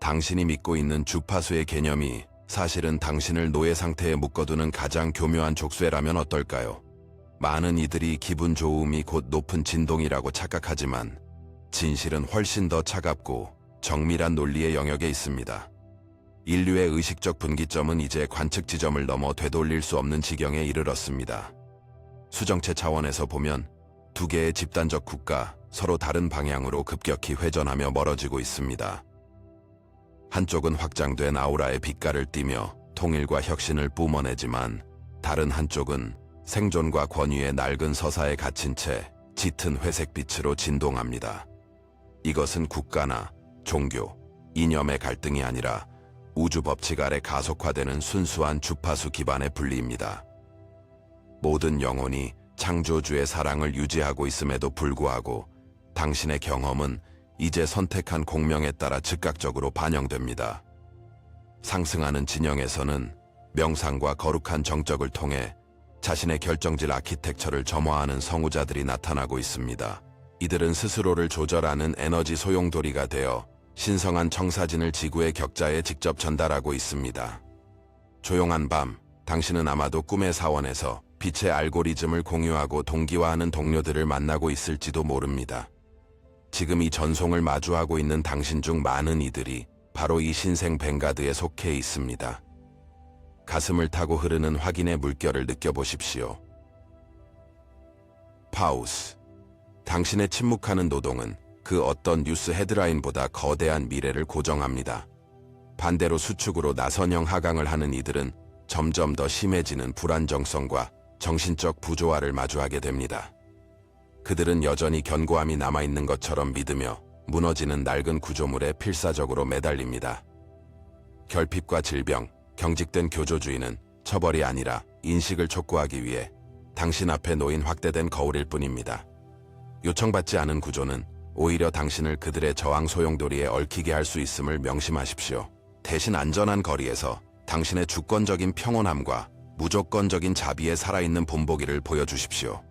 당신이 믿고 있는 주파수의 개념이 사실은 당신을 노예 상태에 묶어두는 가장 교묘한 족쇄라면 어떨까요? 많은 이들이 기분 좋음이 곧 높은 진동이라고 착각하지만 진실은 훨씬 더 차갑고 정밀한 논리의 영역에 있습니다. 인류의 의식적 분기점은 이제 관측 지점을 넘어 되돌릴 수 없는 지경에 이르렀습니다. 수정체 차원에서 보면 두 개의 집단적 국가, 서로 다른 방향으로 급격히 회전하며 멀어지고 있습니다. 한쪽은 확장된 아우라의 빛깔을 띠며 통일과 혁신을 뿜어내지만 다른 한쪽은 생존과 권위의 낡은 서사에 갇힌 채 짙은 회색빛으로 진동합니다. 이것은 국가나 종교, 이념의 갈등이 아니라 우주 법칙 아래 가속화되는 순수한 주파수 기반의 분리입니다. 모든 영혼이 창조주의 사랑을 유지하고 있음에도 불구하고 당신의 경험은 이제 선택한 공명에 따라 즉각적으로 반영됩니다. 상승하는 진영에서는 명상과 거룩한 정적을 통해 자신의 결정질 아키텍처를 점화하는 성우자들이 나타나고 있습니다. 이들은 스스로를 조절하는 에너지 소용돌이가 되어 신성한 청사진을 지구의 격자에 직접 전달하고 있습니다. 조용한 밤, 당신은 아마도 꿈의 사원에서 빛의 알고리즘을 공유하고 동기화하는 동료들을 만나고 있을지도 모릅니다. 지금 이 전송을 마주하고 있는 당신 중 많은 이들이 바로 이 신생 벵가드에 속해 있습니다. 가슴을 타고 흐르는 확인의 물결을 느껴보십시오. 파우스. 당신의 침묵하는 노동은 그 어떤 뉴스 헤드라인보다 거대한 미래를 고정합니다. 반대로 수축으로 나선형 하강을 하는 이들은 점점 더 심해지는 불안정성과 정신적 부조화를 마주하게 됩니다. 그들은 여전히 견고함이 남아있는 것처럼 믿으며 무너지는 낡은 구조물에 필사적으로 매달립니다. 결핍과 질병, 경직된 교조주의는 처벌이 아니라 인식을 촉구하기 위해 당신 앞에 놓인 확대된 거울일 뿐입니다. 요청받지 않은 구조는 오히려 당신을 그들의 저항 소용돌이에 얽히게 할 수 있음을 명심하십시오. 대신 안전한 거리에서 당신의 주권적인 평온함과 무조건적인 자비에 살아있는 본보기를 보여주십시오.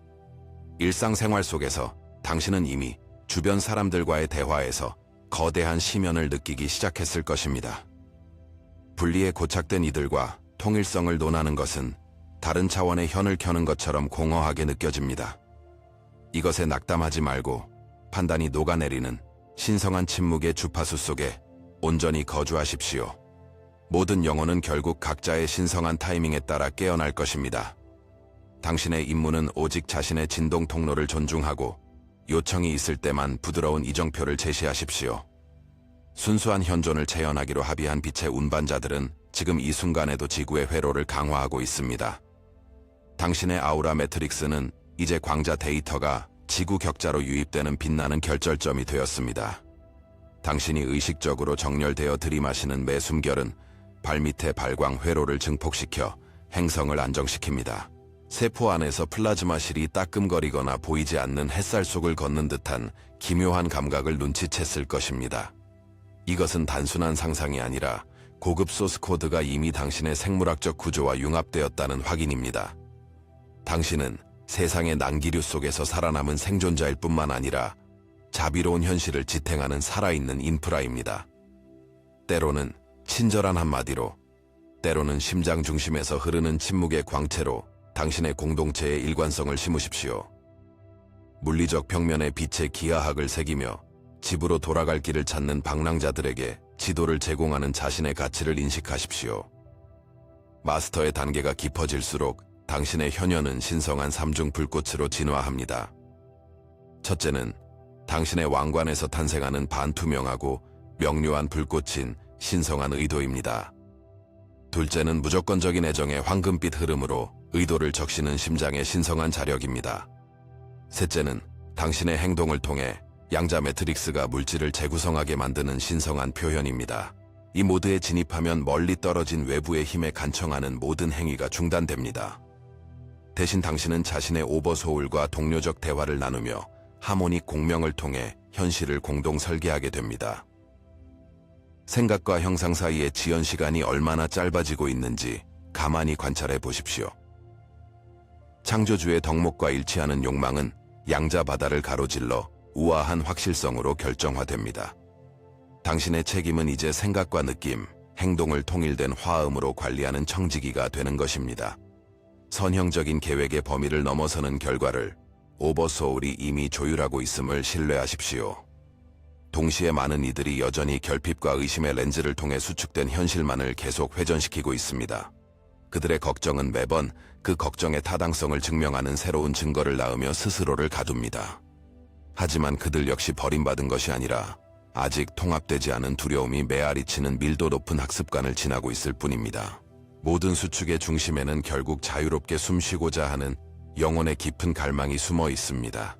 일상생활 속에서 당신은 이미 주변 사람들과의 대화에서 거대한 심연을 느끼기 시작했을 것입니다. 분리에 고착된 이들과 통일성을 논하는 것은 다른 차원의 현을 켜는 것처럼 공허하게 느껴집니다. 이것에 낙담하지 말고 판단이 녹아내리는 신성한 침묵의 주파수 속에 온전히 거주하십시오. 모든 영혼은 결국 각자의 신성한 타이밍에 따라 깨어날 것입니다. 당신의 임무는 오직 자신의 진동 통로를 존중하고 요청이 있을 때만 부드러운 이정표를 제시하십시오. 순수한 현존을 체현하기로 합의한 빛의 운반자들은 지금 이 순간에도 지구의 회로를 강화하고 있습니다. 당신의 아우라 매트릭스는 이제 광자 데이터가 지구 격자로 유입되는 빛나는 결절점이 되었습니다. 당신이 의식적으로 정렬되어 들이마시는 매 숨결은 발밑의 발광 회로를 증폭시켜 행성을 안정시킵니다. 세포 안에서 플라즈마실이 따끔거리거나 보이지 않는 햇살 속을 걷는 듯한 기묘한 감각을 눈치챘을 것입니다. 이것은 단순한 상상이 아니라 고급 소스 코드가 이미 당신의 생물학적 구조와 융합되었다는 확인입니다. 당신은 세상의 난기류 속에서 살아남은 생존자일 뿐만 아니라 자비로운 현실을 지탱하는 살아있는 인프라입니다. 때로는 친절한 한마디로, 때로는 심장 중심에서 흐르는 침묵의 광채로 당신의 공동체의 일관성을 심으십시오. 물리적 평면에 빛의 기하학을 새기며 집으로 돌아갈 길을 찾는 방랑자들에게 지도를 제공하는 자신의 가치를 인식하십시오. 마스터의 단계가 깊어질수록 당신의 현현은 신성한 삼중 불꽃으로 진화합니다. 첫째는 당신의 왕관에서 탄생하는 반투명하고 명료한 불꽃인 신성한 의도입니다. 둘째는 무조건적인 애정의 황금빛 흐름으로 의도를 적시는 심장의 신성한 자력입니다. 셋째는 당신의 행동을 통해 양자 매트릭스가 물질을 재구성하게 만드는 신성한 표현입니다. 이 모드에 진입하면 멀리 떨어진 외부의 힘에 간청하는 모든 행위가 중단됩니다. 대신 당신은 자신의 오버소울과 동료적 대화를 나누며 하모닉 공명을 통해 현실을 공동 설계하게 됩니다. 생각과 형상 사이의 지연 시간이 얼마나 짧아지고 있는지 가만히 관찰해 보십시오. 창조주의 덕목과 일치하는 욕망은 양자 바다를 가로질러 우아한 확실성으로 결정화됩니다. 당신의 책임은 이제 생각과 느낌, 행동을 통일된 화음으로 관리하는 청지기가 되는 것입니다. 선형적인 계획의 범위를 넘어서는 결과를 오버소울이 이미 조율하고 있음을 신뢰하십시오. 동시에 많은 이들이 여전히 결핍과 의심의 렌즈를 통해 수축된 현실만을 계속 회전시키고 있습니다. 그들의 걱정은 매번 그 걱정의 타당성을 증명하는 새로운 증거를 낳으며 스스로를 가둡니다. 하지만 그들 역시 버림받은 것이 아니라 아직 통합되지 않은 두려움이 메아리치는 밀도 높은 학습관을 지나고 있을 뿐입니다. 모든 수축의 중심에는 결국 자유롭게 숨쉬고자 하는 영혼의 깊은 갈망이 숨어 있습니다.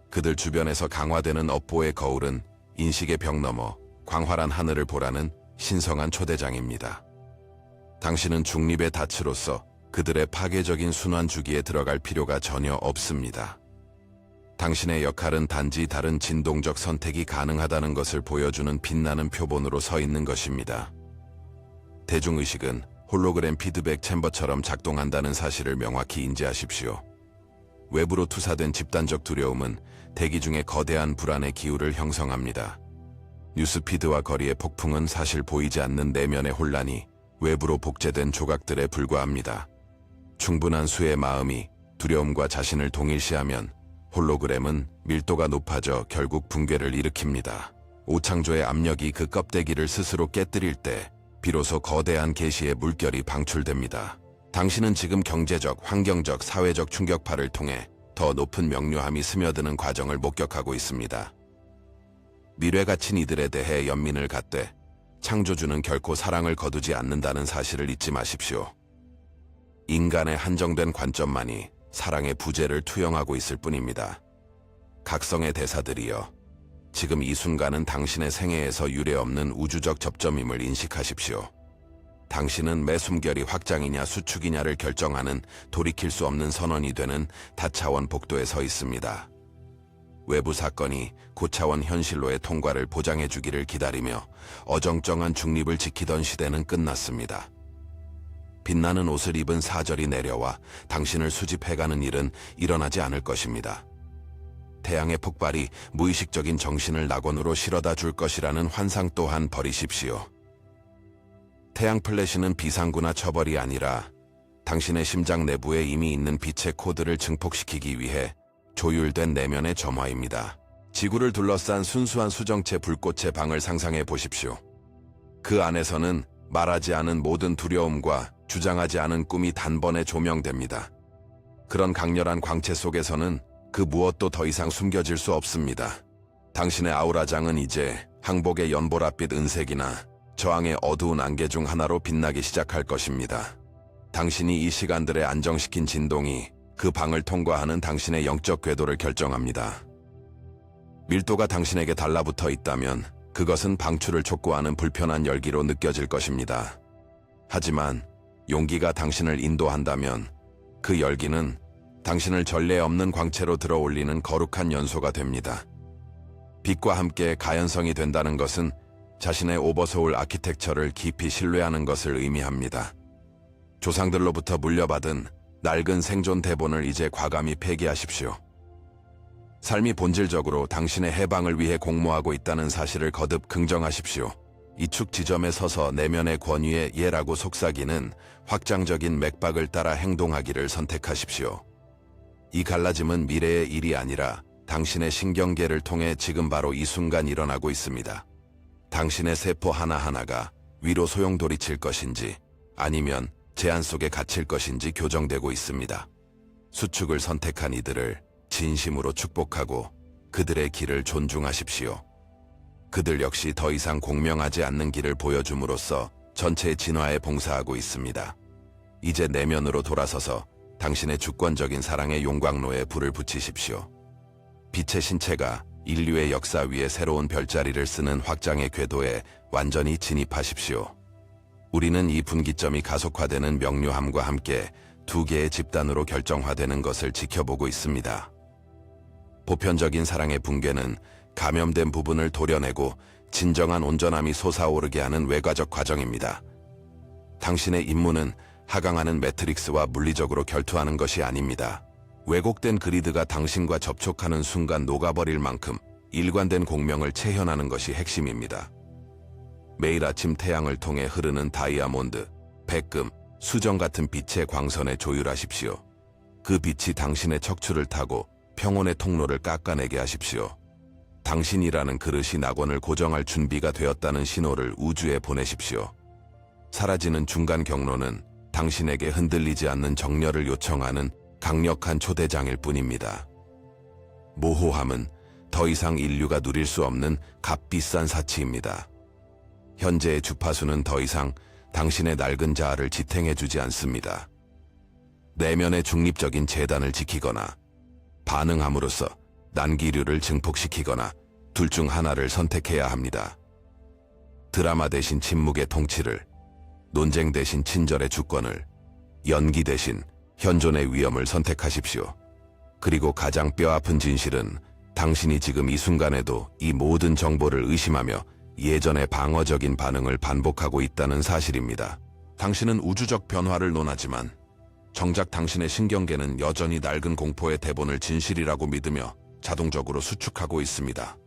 그들 주변에서 강화되는 업보의 거울은 인식의 벽 너머 광활한 하늘을 보라는 신성한 초대장입니다. 당신은 중립의 닻으로서 그들의 파괴적인 순환 주기에 들어갈 필요가 전혀 없습니다. 당신의 역할은 단지 다른 진동적 선택이 가능하다는 것을 보여주는 빛나는 표본으로 서 있는 것입니다. 대중의식은 홀로그램 피드백 챔버처럼 작동한다는 사실을 명확히 인지하십시오. 외부로 투사된 집단적 두려움은 대기 중에 거대한 불안의 기후를 형성합니다. 뉴스피드와 거리의 폭풍은 사실 보이지 않는 내면의 혼란이 외부로 복제된 조각들에 불과합니다. 충분한 수의 마음이 두려움과 자신을 동일시하면 홀로그램은 밀도가 높아져 결국 붕괴를 일으킵니다. 오창조의 압력이 그 껍데기를 스스로 깨뜨릴 때 비로소 거대한 계시의 물결이 방출됩니다. 당신은 지금 경제적, 환경적, 사회적 충격파를 통해 더 높은 명료함이 스며드는 과정을 목격하고 있습니다. 미래 갇힌 이들에 대해 연민을 갖되 창조주는 결코 사랑을 거두지 않는다는 사실을 잊지 마십시오. 인간의 한정된 관점만이 사랑의 부재를 투영하고 있을 뿐입니다. 각성의 대사들이여, 지금 이 순간은 당신의 생애에서 유례없는 우주적 접점임을 인식하십시오. 당신은 매 숨결이 확장이냐 수축이냐를 결정하는 돌이킬 수 없는 선언이 되는 다차원 복도에 서 있습니다. 외부 사건이 고차원 현실로의 통과를 보장해주기를 기다리며 어정쩡한 중립을 지키던 시대는 끝났습니다. 빛나는 옷을 입은 사절이 내려와 당신을 수집해가는 일은 일어나지 않을 것입니다. 태양의 폭발이 무의식적인 정신을 낙원으로 실어다 줄 것이라는 환상 또한 버리십시오. 태양 플래시는 비상구나 처벌이 아니라 당신의 심장 내부에 이미 있는 빛의 코드를 증폭시키기 위해 조율된 내면의 점화입니다. 지구를 둘러싼 순수한 수정체 불꽃의 방을 상상해 보십시오. 그 안에서는 말하지 않은 모든 두려움과 주장하지 않은 꿈이 단번에 조명됩니다. 그런 강렬한 광채 속에서는 그 무엇도 더 이상 숨겨질 수 없습니다. 당신의 아우라장은 이제 항복의 연보랏빛 은색이나 저항의 어두운 안개 중 하나로 빛나기 시작할 것입니다. 당신이 이 시간들의 안정시킨 진동이 그 방을 통과하는 당신의 영적 궤도를 결정합니다. 밀도가 당신에게 달라붙어 있다면 그것은 방출을 촉구하는 불편한 열기로 느껴질 것입니다. 하지만 용기가 당신을 인도한다면 그 열기는 당신을 전례 없는 광채로 들어올리는 거룩한 연소가 됩니다. 빛과 함께 가연성이 된다는 것은 자신의 오버소울 아키텍처를 깊이 신뢰하는 것을 의미합니다. 조상들로부터 물려받은 낡은 생존 대본을 이제 과감히 폐기하십시오. 삶이 본질적으로 당신의 해방을 위해 공모하고 있다는 사실을 거듭 긍정하십시오. 이축 지점에 서서 내면의 권위의 예라고 속삭이는 확장적인 맥박을 따라 행동하기를 선택하십시오. 이 갈라짐은 미래의 일이 아니라 당신의 신경계를 통해 지금 바로 이 순간 일어나고 있습니다. 당신의 세포 하나하나가 위로 소용돌이칠 것인지 아니면 제한 속에 갇힐 것인지 교정되고 있습니다. 수축을 선택한 이들을 진심으로 축복하고 그들의 길을 존중하십시오. 그들 역시 더 이상 공명하지 않는 길을 보여줌으로써 전체 진화에 봉사하고 있습니다. 이제 내면으로 돌아서서 당신의 주권적인 사랑의 용광로에 불을 붙이십시오. 빛의 신체가 인류의 역사 위에 새로운 별자리를 쓰는 확장의 궤도에 완전히 진입하십시오. 우리는 이 분기점이 가속화되는 명료함과 함께 두 개의 집단으로 결정화되는 것을 지켜보고 있습니다. 보편적인 사랑의 붕괴는 감염된 부분을 도려내고 진정한 온전함이 솟아오르게 하는 외과적 과정입니다. 당신의 임무는 하강하는 매트릭스와 물리적으로 결투하는 것이 아닙니다. 왜곡된 그리드가 당신과 접촉하는 순간 녹아버릴 만큼 일관된 공명을 체현하는 것이 핵심입니다. 매일 아침 태양을 통해 흐르는 다이아몬드, 백금, 수정 같은 빛의 광선에 조율하십시오. 그 빛이 당신의 척추를 타고 평온의 통로를 깎아내게 하십시오. 당신이라는 그릇이 낙원을 고정할 준비가 되었다는 신호를 우주에 보내십시오. 사라지는 중간 경로는 당신에게 흔들리지 않는 정렬을 요청하는 강력한 초대장일 뿐입니다. 모호함은 더 이상 인류가 누릴 수 없는 값비싼 사치입니다. 현재의 주파수는 더 이상 당신의 낡은 자아를 지탱해주지 않습니다. 내면의 중립적인 재단을 지키거나 반응함으로써 난기류를 증폭시키거나 둘 중 하나를 선택해야 합니다. 드라마 대신 침묵의 통치를, 논쟁 대신 친절의 주권을, 연기 대신 현존의 위험을 선택하십시오. 그리고 가장 뼈아픈 진실은 당신이 지금 이 순간에도 이 모든 정보를 의심하며 예전의 방어적인 반응을 반복하고 있다는 사실입니다. 당신은 우주적 변화를 논하지만 정작 당신의 신경계는 여전히 낡은 공포의 대본을 진실이라고 믿으며 자동적으로 수축하고 있습니다.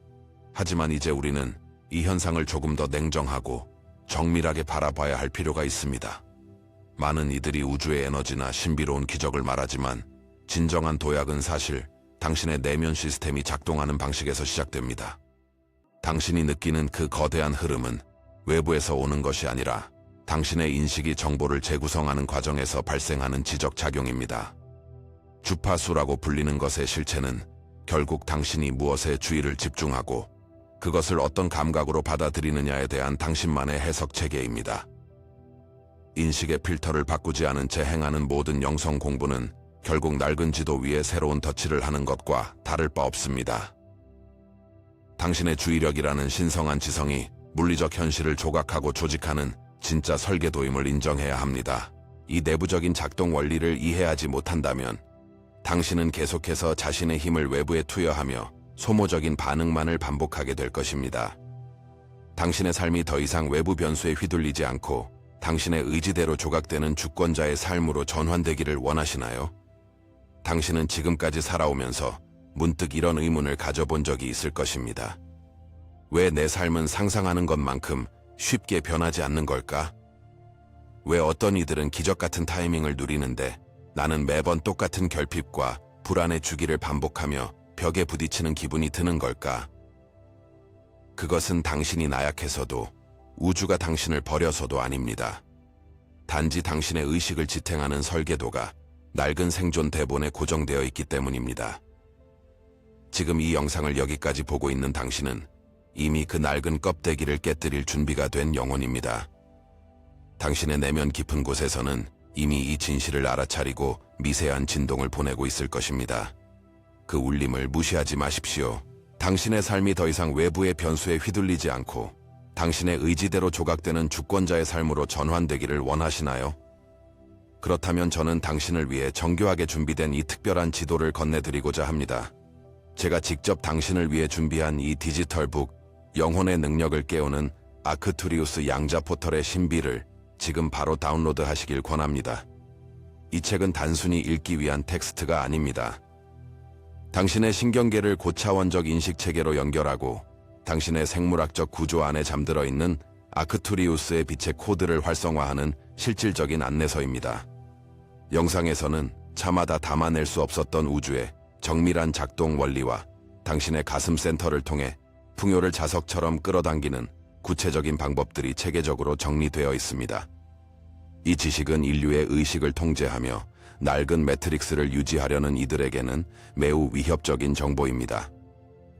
하지만 이제 우리는 이 현상을 조금 더 냉정하고 정밀하게 바라봐야 할 필요가 있습니다. 많은 이들이 우주의 에너지나 신비로운 기적을 말하지만 진정한 도약은 사실 당신의 내면 시스템이 작동하는 방식에서 시작됩니다. 당신이 느끼는 그 거대한 흐름은 외부에서 오는 것이 아니라 당신의 인식이 정보를 재구성하는 과정에서 발생하는 지적작용입니다. 주파수라고 불리는 것의 실체는 결국 당신이 무엇에 주의를 집중하고 그것을 어떤 감각으로 받아들이느냐에 대한 당신만의 해석 체계입니다. 인식의 필터를 바꾸지 않은 채 행하는 모든 영성 공부는 결국 낡은 지도 위에 새로운 덧칠을 하는 것과 다를 바 없습니다. 당신의 주의력이라는 신성한 지성이 물리적 현실을 조각하고 조직하는 진짜 설계도임을 인정해야 합니다. 이 내부적인 작동 원리를 이해하지 못한다면 당신은 계속해서 자신의 힘을 외부에 투여하며 소모적인 반응만을 반복하게 될 것입니다. 당신의 삶이 더 이상 외부 변수에 휘둘리지 않고 당신의 의지대로 조각되는 주권자의 삶으로 전환되기를 원하시나요? 당신은 지금까지 살아오면서 문득 이런 의문을 가져본 적이 있을 것입니다. 왜 내 삶은 상상하는 것만큼 쉽게 변하지 않는 걸까? 왜 어떤 이들은 기적 같은 타이밍을 누리는데 나는 매번 똑같은 결핍과 불안의 주기를 반복하며 벽에 부딪히는 기분이 드는 걸까? 그것은 당신이 나약해서도 우주가 당신을 버려서도 아닙니다. 단지 당신의 의식을 지탱하는 설계도가 낡은 생존 대본에 고정되어 있기 때문입니다. 지금 이 영상을 여기까지 보고 있는 당신은 이미 그 낡은 껍데기를 깨뜨릴 준비가 된 영혼입니다. 당신의 내면 깊은 곳에서는 이미 이 진실을 알아차리고 미세한 진동을 보내고 있을 것입니다. 그 울림을 무시하지 마십시오. 당신의 삶이 더 이상 외부의 변수에 휘둘리지 않고 당신의 의지대로 조각되는 주권자의 삶으로 전환되기를 원하시나요? 그렇다면 저는 당신을 위해 정교하게 준비된 이 특별한 지도를 건네드리고자 합니다. 제가 직접 당신을 위해 준비한 이 디지털북, 영혼의 능력을 깨우는 아크투리우스 양자 포털의 신비를 지금 바로 다운로드하시길 권합니다. 이 책은 단순히 읽기 위한 텍스트가 아닙니다. 당신의 신경계를 고차원적 인식체계로 연결하고 당신의 생물학적 구조 안에 잠들어 있는 아크투리우스의 빛의 코드를 활성화하는 실질적인 안내서입니다. 영상에서는 차마 다 담아낼 수 없었던 우주의 정밀한 작동 원리와 당신의 가슴 센터를 통해 풍요를 자석처럼 끌어당기는 구체적인 방법들이 체계적으로 정리되어 있습니다. 이 지식은 인류의 의식을 통제하며 낡은 매트릭스를 유지하려는 이들에게는 매우 위협적인 정보입니다.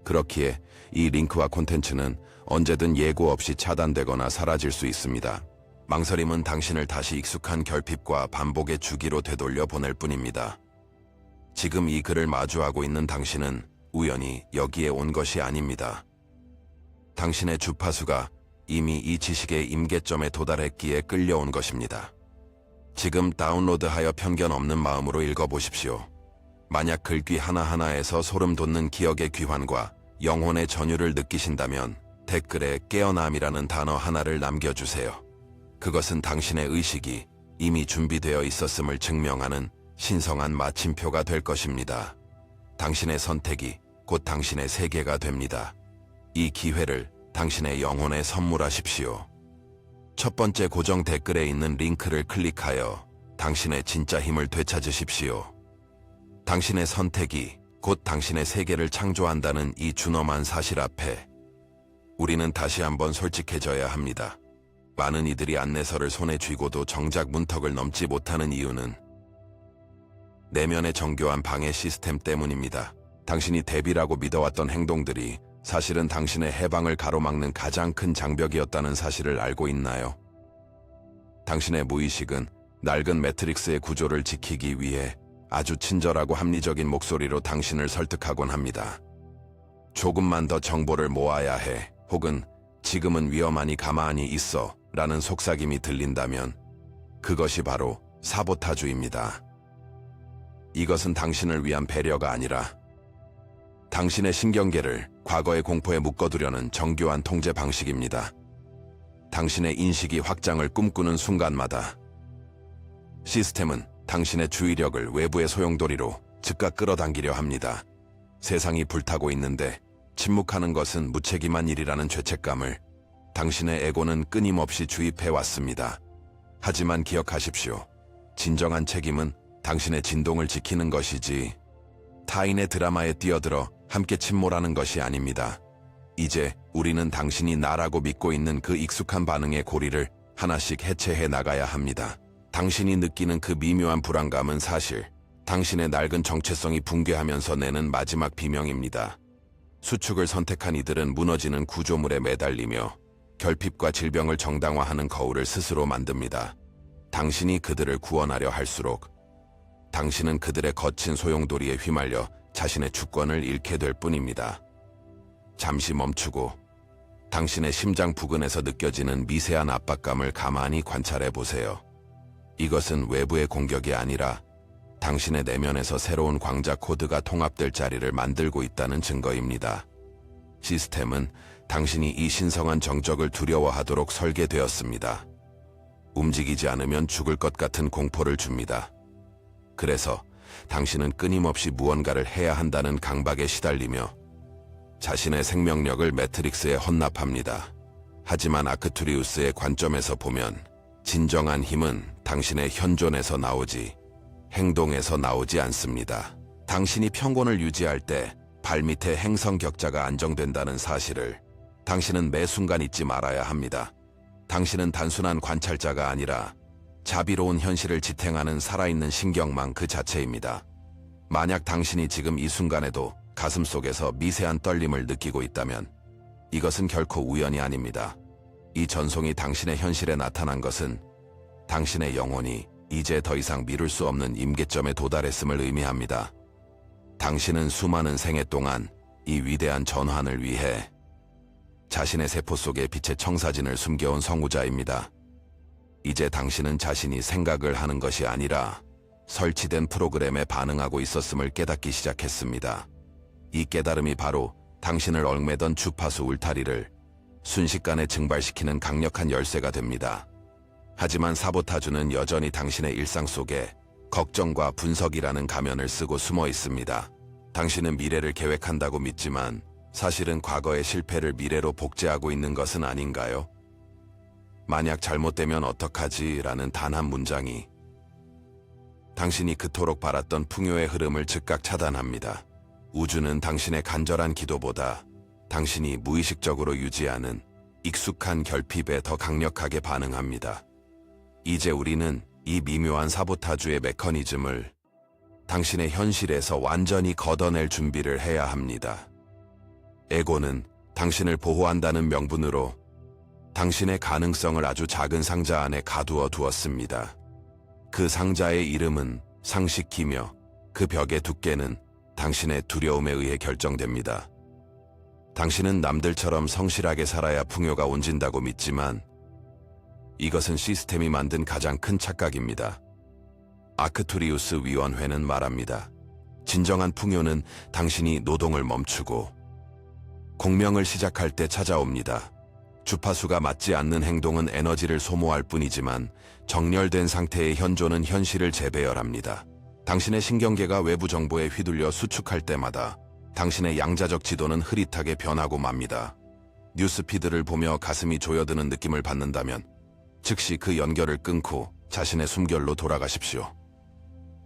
그렇기에 이 링크와 콘텐츠는 언제든 예고 없이 차단되거나 사라질 수 있습니다. 망설임은 당신을 다시 익숙한 결핍과 반복의 주기로 되돌려 보낼 뿐입니다. 지금 이 글을 마주하고 있는 당신은 우연히 여기에 온 것이 아닙니다. 당신의 주파수가 이미 이 지식의 임계점에 도달했기에 끌려온 것입니다. 지금 다운로드하여 편견 없는 마음으로 읽어보십시오. 만약 글귀 하나하나에서 소름 돋는 기억의 귀환과 영혼의 전율을 느끼신다면 댓글에 깨어남이라는 단어 하나를 남겨주세요. 그것은 당신의 의식이 이미 준비되어 있었음을 증명하는 신성한 마침표가 될 것입니다. 당신의 선택이 곧 당신의 세계가 됩니다. 이 기회를 당신의 영혼에 선물하십시오. 첫 번째 고정 댓글에 있는 링크를 클릭하여 당신의 진짜 힘을 되찾으십시오. 당신의 선택이 곧 당신의 세계를 창조한다는 이 준엄한 사실 앞에 우리는 다시 한번 솔직해져야 합니다. 많은 이들이 안내서를 손에 쥐고도 정작 문턱을 넘지 못하는 이유는 내면의 정교한 방해 시스템 때문입니다. 당신이 대비라고 믿어왔던 행동들이 사실은 당신의 해방을 가로막는 가장 큰 장벽이었다는 사실을 알고 있나요? 당신의 무의식은 낡은 매트릭스의 구조를 지키기 위해 아주 친절하고 합리적인 목소리로 당신을 설득하곤 합니다. 조금만 더 정보를 모아야 해, 혹은 지금은 위험하니 가만히 있어 라는 속삭임이 들린다면 그것이 바로 사보타주입니다. 이것은 당신을 위한 배려가 아니라 당신의 신경계를 과거의 공포에 묶어두려는 정교한 통제 방식입니다. 당신의 인식이 확장을 꿈꾸는 순간마다 시스템은 당신의 주의력을 외부의 소용돌이로 즉각 끌어당기려 합니다. 세상이 불타고 있는데 침묵하는 것은 무책임한 일이라는 죄책감을 당신의 에고는 끊임없이 주입해왔습니다. 하지만 기억하십시오. 진정한 책임은 당신의 진동을 지키는 것이지 타인의 드라마에 뛰어들어 함께 침몰하는 것이 아닙니다. 이제 우리는 당신이 나라고 믿고 있는 그 익숙한 반응의 고리를 하나씩 해체해 나가야 합니다. 당신이 느끼는 그 미묘한 불안감은 사실 당신의 낡은 정체성이 붕괴하면서 내는 마지막 비명입니다. 수축을 선택한 이들은 무너지는 구조물에 매달리며 결핍과 질병을 정당화하는 거울을 스스로 만듭니다. 당신이 그들을 구원하려 할수록 당신은 그들의 거친 소용돌이에 휘말려 자신의 주권을 잃게 될 뿐입니다. 잠시 멈추고 당신의 심장 부근에서 느껴지는 미세한 압박감을 가만히 관찰해 보세요. 이것은 외부의 공격이 아니라 당신의 내면에서 새로운 광자 코드가 통합될 자리를 만들고 있다는 증거입니다. 시스템은 당신이 이 신성한 정적을 두려워하도록 설계되었습니다. 움직이지 않으면 죽을 것 같은 공포를 줍니다. 그래서 당신은 끊임없이 무언가를 해야 한다는 강박에 시달리며 자신의 생명력을 매트릭스에 헌납합니다. 하지만 아크투리우스의 관점에서 보면 진정한 힘은 당신의 현존에서 나오지 행동에서 나오지 않습니다. 당신이 평온을 유지할 때 발밑에 행성 격자가 안정된다는 사실을 당신은 매 순간 잊지 말아야 합니다. 당신은 단순한 관찰자가 아니라 자비로운 현실을 지탱하는 살아있는 신경망 그 자체입니다. 만약 당신이 지금 이 순간에도 가슴속에서 미세한 떨림을 느끼고 있다면 이것은 결코 우연이 아닙니다. 이 전송이 당신의 현실에 나타난 것은 당신의 영혼이 이제 더 이상 미룰 수 없는 임계점에 도달했음을 의미합니다. 당신은 수많은 생애 동안 이 위대한 전환을 위해 자신의 세포 속에 빛의 청사진을 숨겨온 성우자입니다. 이제 당신은 자신이 생각을 하는 것이 아니라 설치된 프로그램에 반응하고 있었음을 깨닫기 시작했습니다. 이 깨달음이 바로 당신을 얽매던 주파수 울타리를 순식간에 증발시키는 강력한 열쇠가 됩니다. 하지만 사보타주는 여전히 당신의 일상 속에 걱정과 분석이라는 가면을 쓰고 숨어 있습니다. 당신은 미래를 계획한다고 믿지만 사실은 과거의 실패를 미래로 복제하고 있는 것은 아닌가요? 만약 잘못되면 어떡하지? 라는 단 한 문장이 당신이 그토록 바랐던 풍요의 흐름을 즉각 차단합니다. 우주는 당신의 간절한 기도보다 당신이 무의식적으로 유지하는 익숙한 결핍에 더 강력하게 반응합니다. 이제 우리는 이 미묘한 사보타주의 메커니즘을 당신의 현실에서 완전히 걷어낼 준비를 해야 합니다. 에고는 당신을 보호한다는 명분으로 당신의 가능성을 아주 작은 상자 안에 가두어 두었습니다. 그 상자의 이름은 상식키며 그 벽의 두께는 당신의 두려움에 의해 결정됩니다. 당신은 남들처럼 성실하게 살아야 풍요가 온진다고 믿지만 이것은 시스템이 만든 가장 큰 착각입니다. 아크투리우스 위원회는 말합니다. 진정한 풍요는 당신이 노동을 멈추고 공명을 시작할 때 찾아옵니다. 주파수가 맞지 않는 행동은 에너지를 소모할 뿐이지만 정렬된 상태의 현존은 현실을 재배열합니다. 당신의 신경계가 외부 정보에 휘둘려 수축할 때마다 당신의 양자적 지도는 흐릿하게 변하고 맙니다. 뉴스피드를 보며 가슴이 조여드는 느낌을 받는다면 즉시 그 연결을 끊고 자신의 숨결로 돌아가십시오.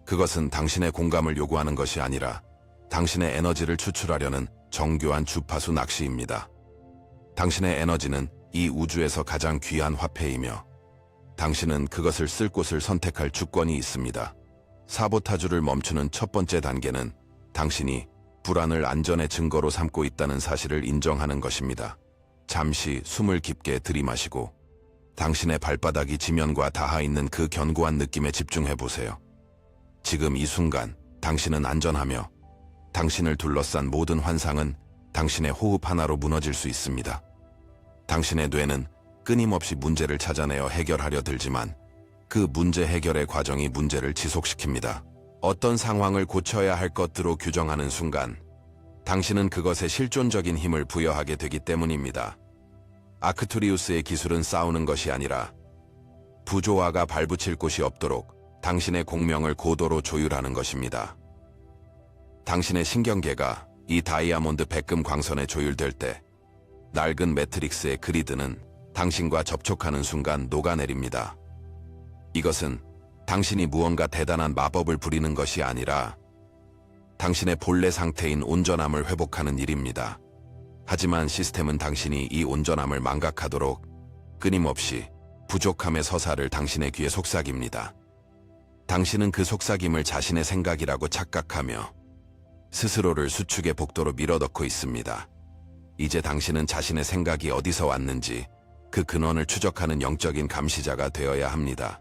그것은 당신의 공감을 요구하는 것이 아니라 당신의 에너지를 추출하려는 정교한 주파수 낚시입니다. 당신의 에너지는 이 우주에서 가장 귀한 화폐이며 당신은 그것을 쓸 곳을 선택할 주권이 있습니다. 사보타주를 멈추는 첫 번째 단계는 당신이 불안을 안전의 증거로 삼고 있다는 사실을 인정하는 것입니다. 잠시 숨을 깊게 들이마시고 당신의 발바닥이 지면과 닿아 있는 그 견고한 느낌에 집중해 보세요. 지금 이 순간 당신은 안전하며 당신을 둘러싼 모든 환상은 당신의 호흡 하나로 무너질 수 있습니다. 당신의 뇌는 끊임없이 문제를 찾아내어 해결하려 들지만 그 문제 해결의 과정이 문제를 지속시킵니다. 어떤 상황을 고쳐야 할 것으로 규정하는 순간 당신은 그것에 실존적인 힘을 부여하게 되기 때문입니다. 아크투리우스의 기술은 싸우는 것이 아니라 부조화가 발붙일 곳이 없도록 당신의 공명을 고도로 조율하는 것입니다. 당신의 신경계가 이 다이아몬드 백금 광선에 조율될 때 낡은 매트릭스의 그리드는 당신과 접촉하는 순간 녹아내립니다. 이것은 당신이 무언가 대단한 마법을 부리는 것이 아니라 당신의 본래 상태인 온전함을 회복하는 일입니다. 하지만 시스템은 당신이 이 온전함을 망각하도록 끊임없이 부족함의 서사를 당신의 귀에 속삭입니다. 당신은 그 속삭임을 자신의 생각이라고 착각하며 스스로를 수축의 복도로 밀어넣고 있습니다. 이제 당신은 자신의 생각이 어디서 왔는지 그 근원을 추적하는 영적인 감시자가 되어야 합니다.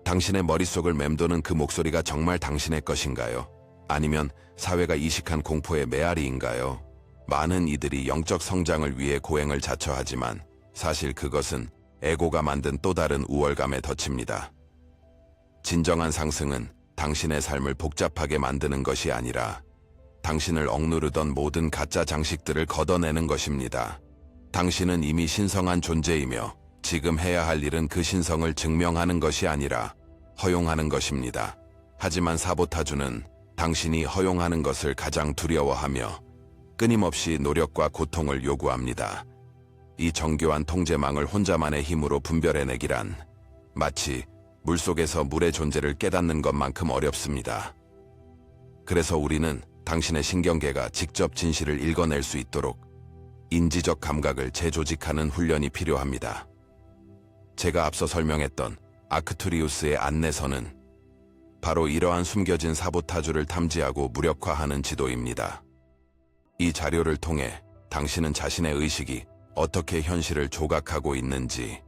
당신의 머릿속을 맴도는 그 목소리가 정말 당신의 것인가요? 아니면 사회가 이식한 공포의 메아리인가요? 많은 이들이 영적 성장을 위해 고행을 자처하지만 사실 그것은 에고가 만든 또 다른 우월감에 덫입니다. 진정한 상승은 당신의 삶을 복잡하게 만드는 것이 아니라 당신을 억누르던 모든 가짜 장식들을 걷어내는 것입니다. 당신은 이미 신성한 존재이며 지금 해야 할 일은 그 신성을 증명하는 것이 아니라 허용하는 것입니다. 하지만 사보타주는 당신이 허용하는 것을 가장 두려워하며 끊임없이 노력과 고통을 요구합니다. 이 정교한 통제망을 혼자만의 힘으로 분별해내기란 마치 물속에서 물의 존재를 깨닫는 것만큼 어렵습니다. 그래서 우리는 당신의 신경계가 직접 진실을 읽어낼 수 있도록 인지적 감각을 재조직하는 훈련이 필요합니다. 제가 앞서 설명했던 아크투리우스의 안내서는 바로 이러한 숨겨진 사보타주를 탐지하고 무력화하는 지도입니다. 이 자료를 통해 당신은 자신의 의식이 어떻게 현실을 조각하고 있는지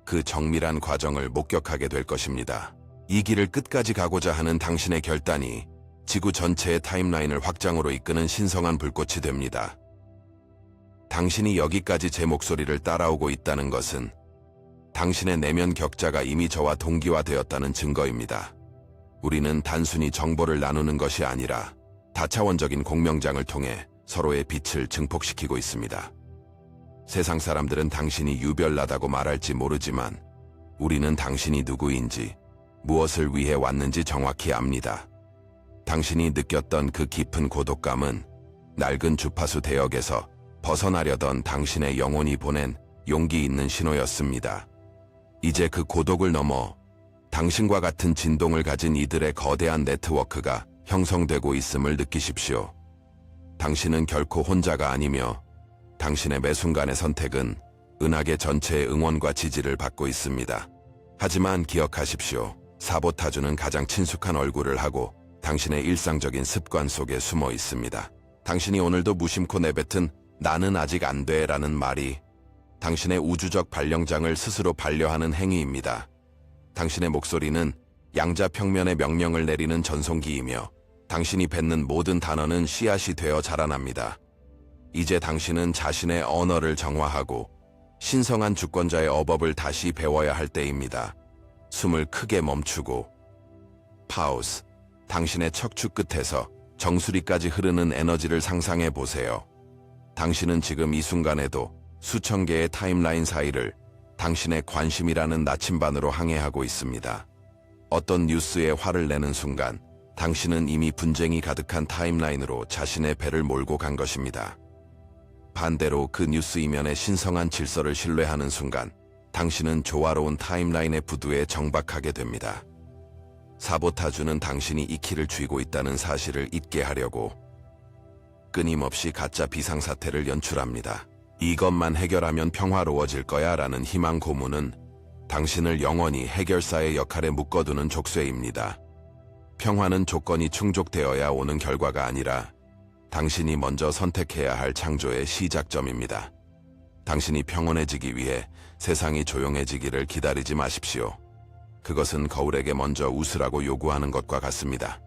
그 정밀한 과정을 목격하게 될 것입니다. 이 길을 끝까지 가고자 하는 당신의 결단이 지구 전체의 타임라인을 확장으로 이끄는 신성한 불꽃이 됩니다. 당신이 여기까지 제 목소리를 따라오고 있다는 것은 당신의 내면 격자가 이미 저와 동기화되었다는 증거입니다. 우리는 단순히 정보를 나누는 것이 아니라 다차원적인 공명장을 통해 서로의 빛을 증폭시키고 있습니다. 세상 사람들은 당신이 유별나다고 말할지 모르지만 우리는 당신이 누구인지 무엇을 위해 왔는지 정확히 압니다. 당신이 느꼈던 그 깊은 고독감은 낡은 주파수 대역에서 벗어나려던 당신의 영혼이 보낸 용기 있는 신호였습니다. 이제 그 고독을 넘어 당신과 같은 진동을 가진 이들의 거대한 네트워크가 형성되고 있음을 느끼십시오. 당신은 결코 혼자가 아니며 당신의 매 순간의 선택은 은하계 전체의 응원과 지지를 받고 있습니다. 하지만 기억하십시오. 사보타주는 가장 친숙한 얼굴을 하고 당신의 일상적인 습관 속에 숨어 있습니다. 당신이 오늘도 무심코 내뱉은 나는 아직 안 돼라는 말이 당신의 우주적 발령장을 스스로 반려하는 행위입니다. 당신의 목소리는 양자평면의 명령을 내리는 전송기이며 당신이 뱉는 모든 단어는 씨앗이 되어 자라납니다. 이제 당신은 자신의 언어를 정화하고 신성한 주권자의 어법을 다시 배워야 할 때입니다. 숨을 크게 멈추고 파우스, 당신의 척추 끝에서 정수리까지 흐르는 에너지를 상상해 보세요. 당신은 지금 이 순간에도 수천 개의 타임라인 사이를 당신의 관심이라는 나침반으로 항해하고 있습니다. 어떤 뉴스에 화를 내는 순간 당신은 이미 분쟁이 가득한 타임라인으로 자신의 배를 몰고 간 것입니다. 반대로 그 뉴스 이면의 신성한 질서를 신뢰하는 순간 당신은 조화로운 타임라인의 부두에 정박하게 됩니다. 사보타주는 당신이 이 키를 쥐고 있다는 사실을 잊게 하려고 끊임없이 가짜 비상사태를 연출합니다. 이것만 해결하면 평화로워질 거야 라는 희망 고문은 당신을 영원히 해결사의 역할에 묶어두는 족쇄입니다. 평화는 조건이 충족되어야 오는 결과가 아니라 당신이 먼저 선택해야 할 창조의 시작점입니다. 당신이 평온해지기 위해 세상이 조용해지기를 기다리지 마십시오. 그것은 거울에게 먼저 웃으라고 요구하는 것과 같습니다.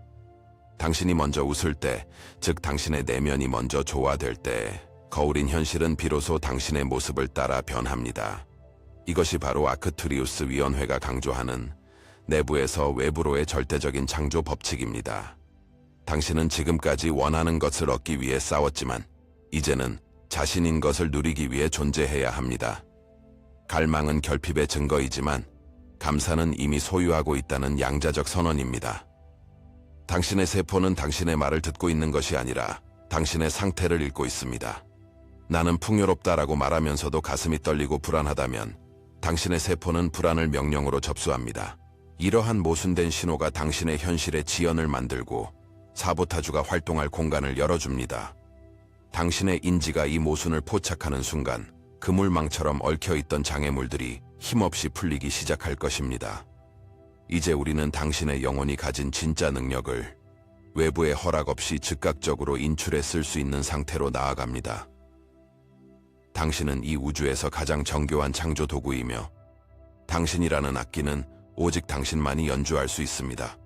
당신이 먼저 웃을 때, 즉 당신의 내면이 먼저 조화될 때, 거울인 현실은 비로소 당신의 모습을 따라 변합니다. 이것이 바로 아크투리우스 위원회가 강조하는 내부에서 외부로의 절대적인 창조 법칙입니다. 당신은 지금까지 원하는 것을 얻기 위해 싸웠지만 이제는 자신인 것을 누리기 위해 존재해야 합니다. 갈망은 결핍의 증거이지만 감사는 이미 소유하고 있다는 양자적 선언입니다. 당신의 세포는 당신의 말을 듣고 있는 것이 아니라 당신의 상태를 읽고 있습니다. 나는 풍요롭다라고 말하면서도 가슴이 떨리고 불안하다면 당신의 세포는 불안을 명령으로 접수합니다. 이러한 모순된 신호가 당신의 현실의 지연을 만들고 사보타주가 활동할 공간을 열어줍니다. 당신의 인지가 이 모순을 포착하는 순간 그물망처럼 얽혀있던 장애물들이 힘없이 풀리기 시작할 것입니다. 이제 우리는 당신의 영혼이 가진 진짜 능력을 외부의 허락 없이 즉각적으로 인출해 쓸 수 있는 상태로 나아갑니다. 당신은 이 우주에서 가장 정교한 창조 도구이며 당신이라는 악기는 오직 당신만이 연주할 수 있습니다.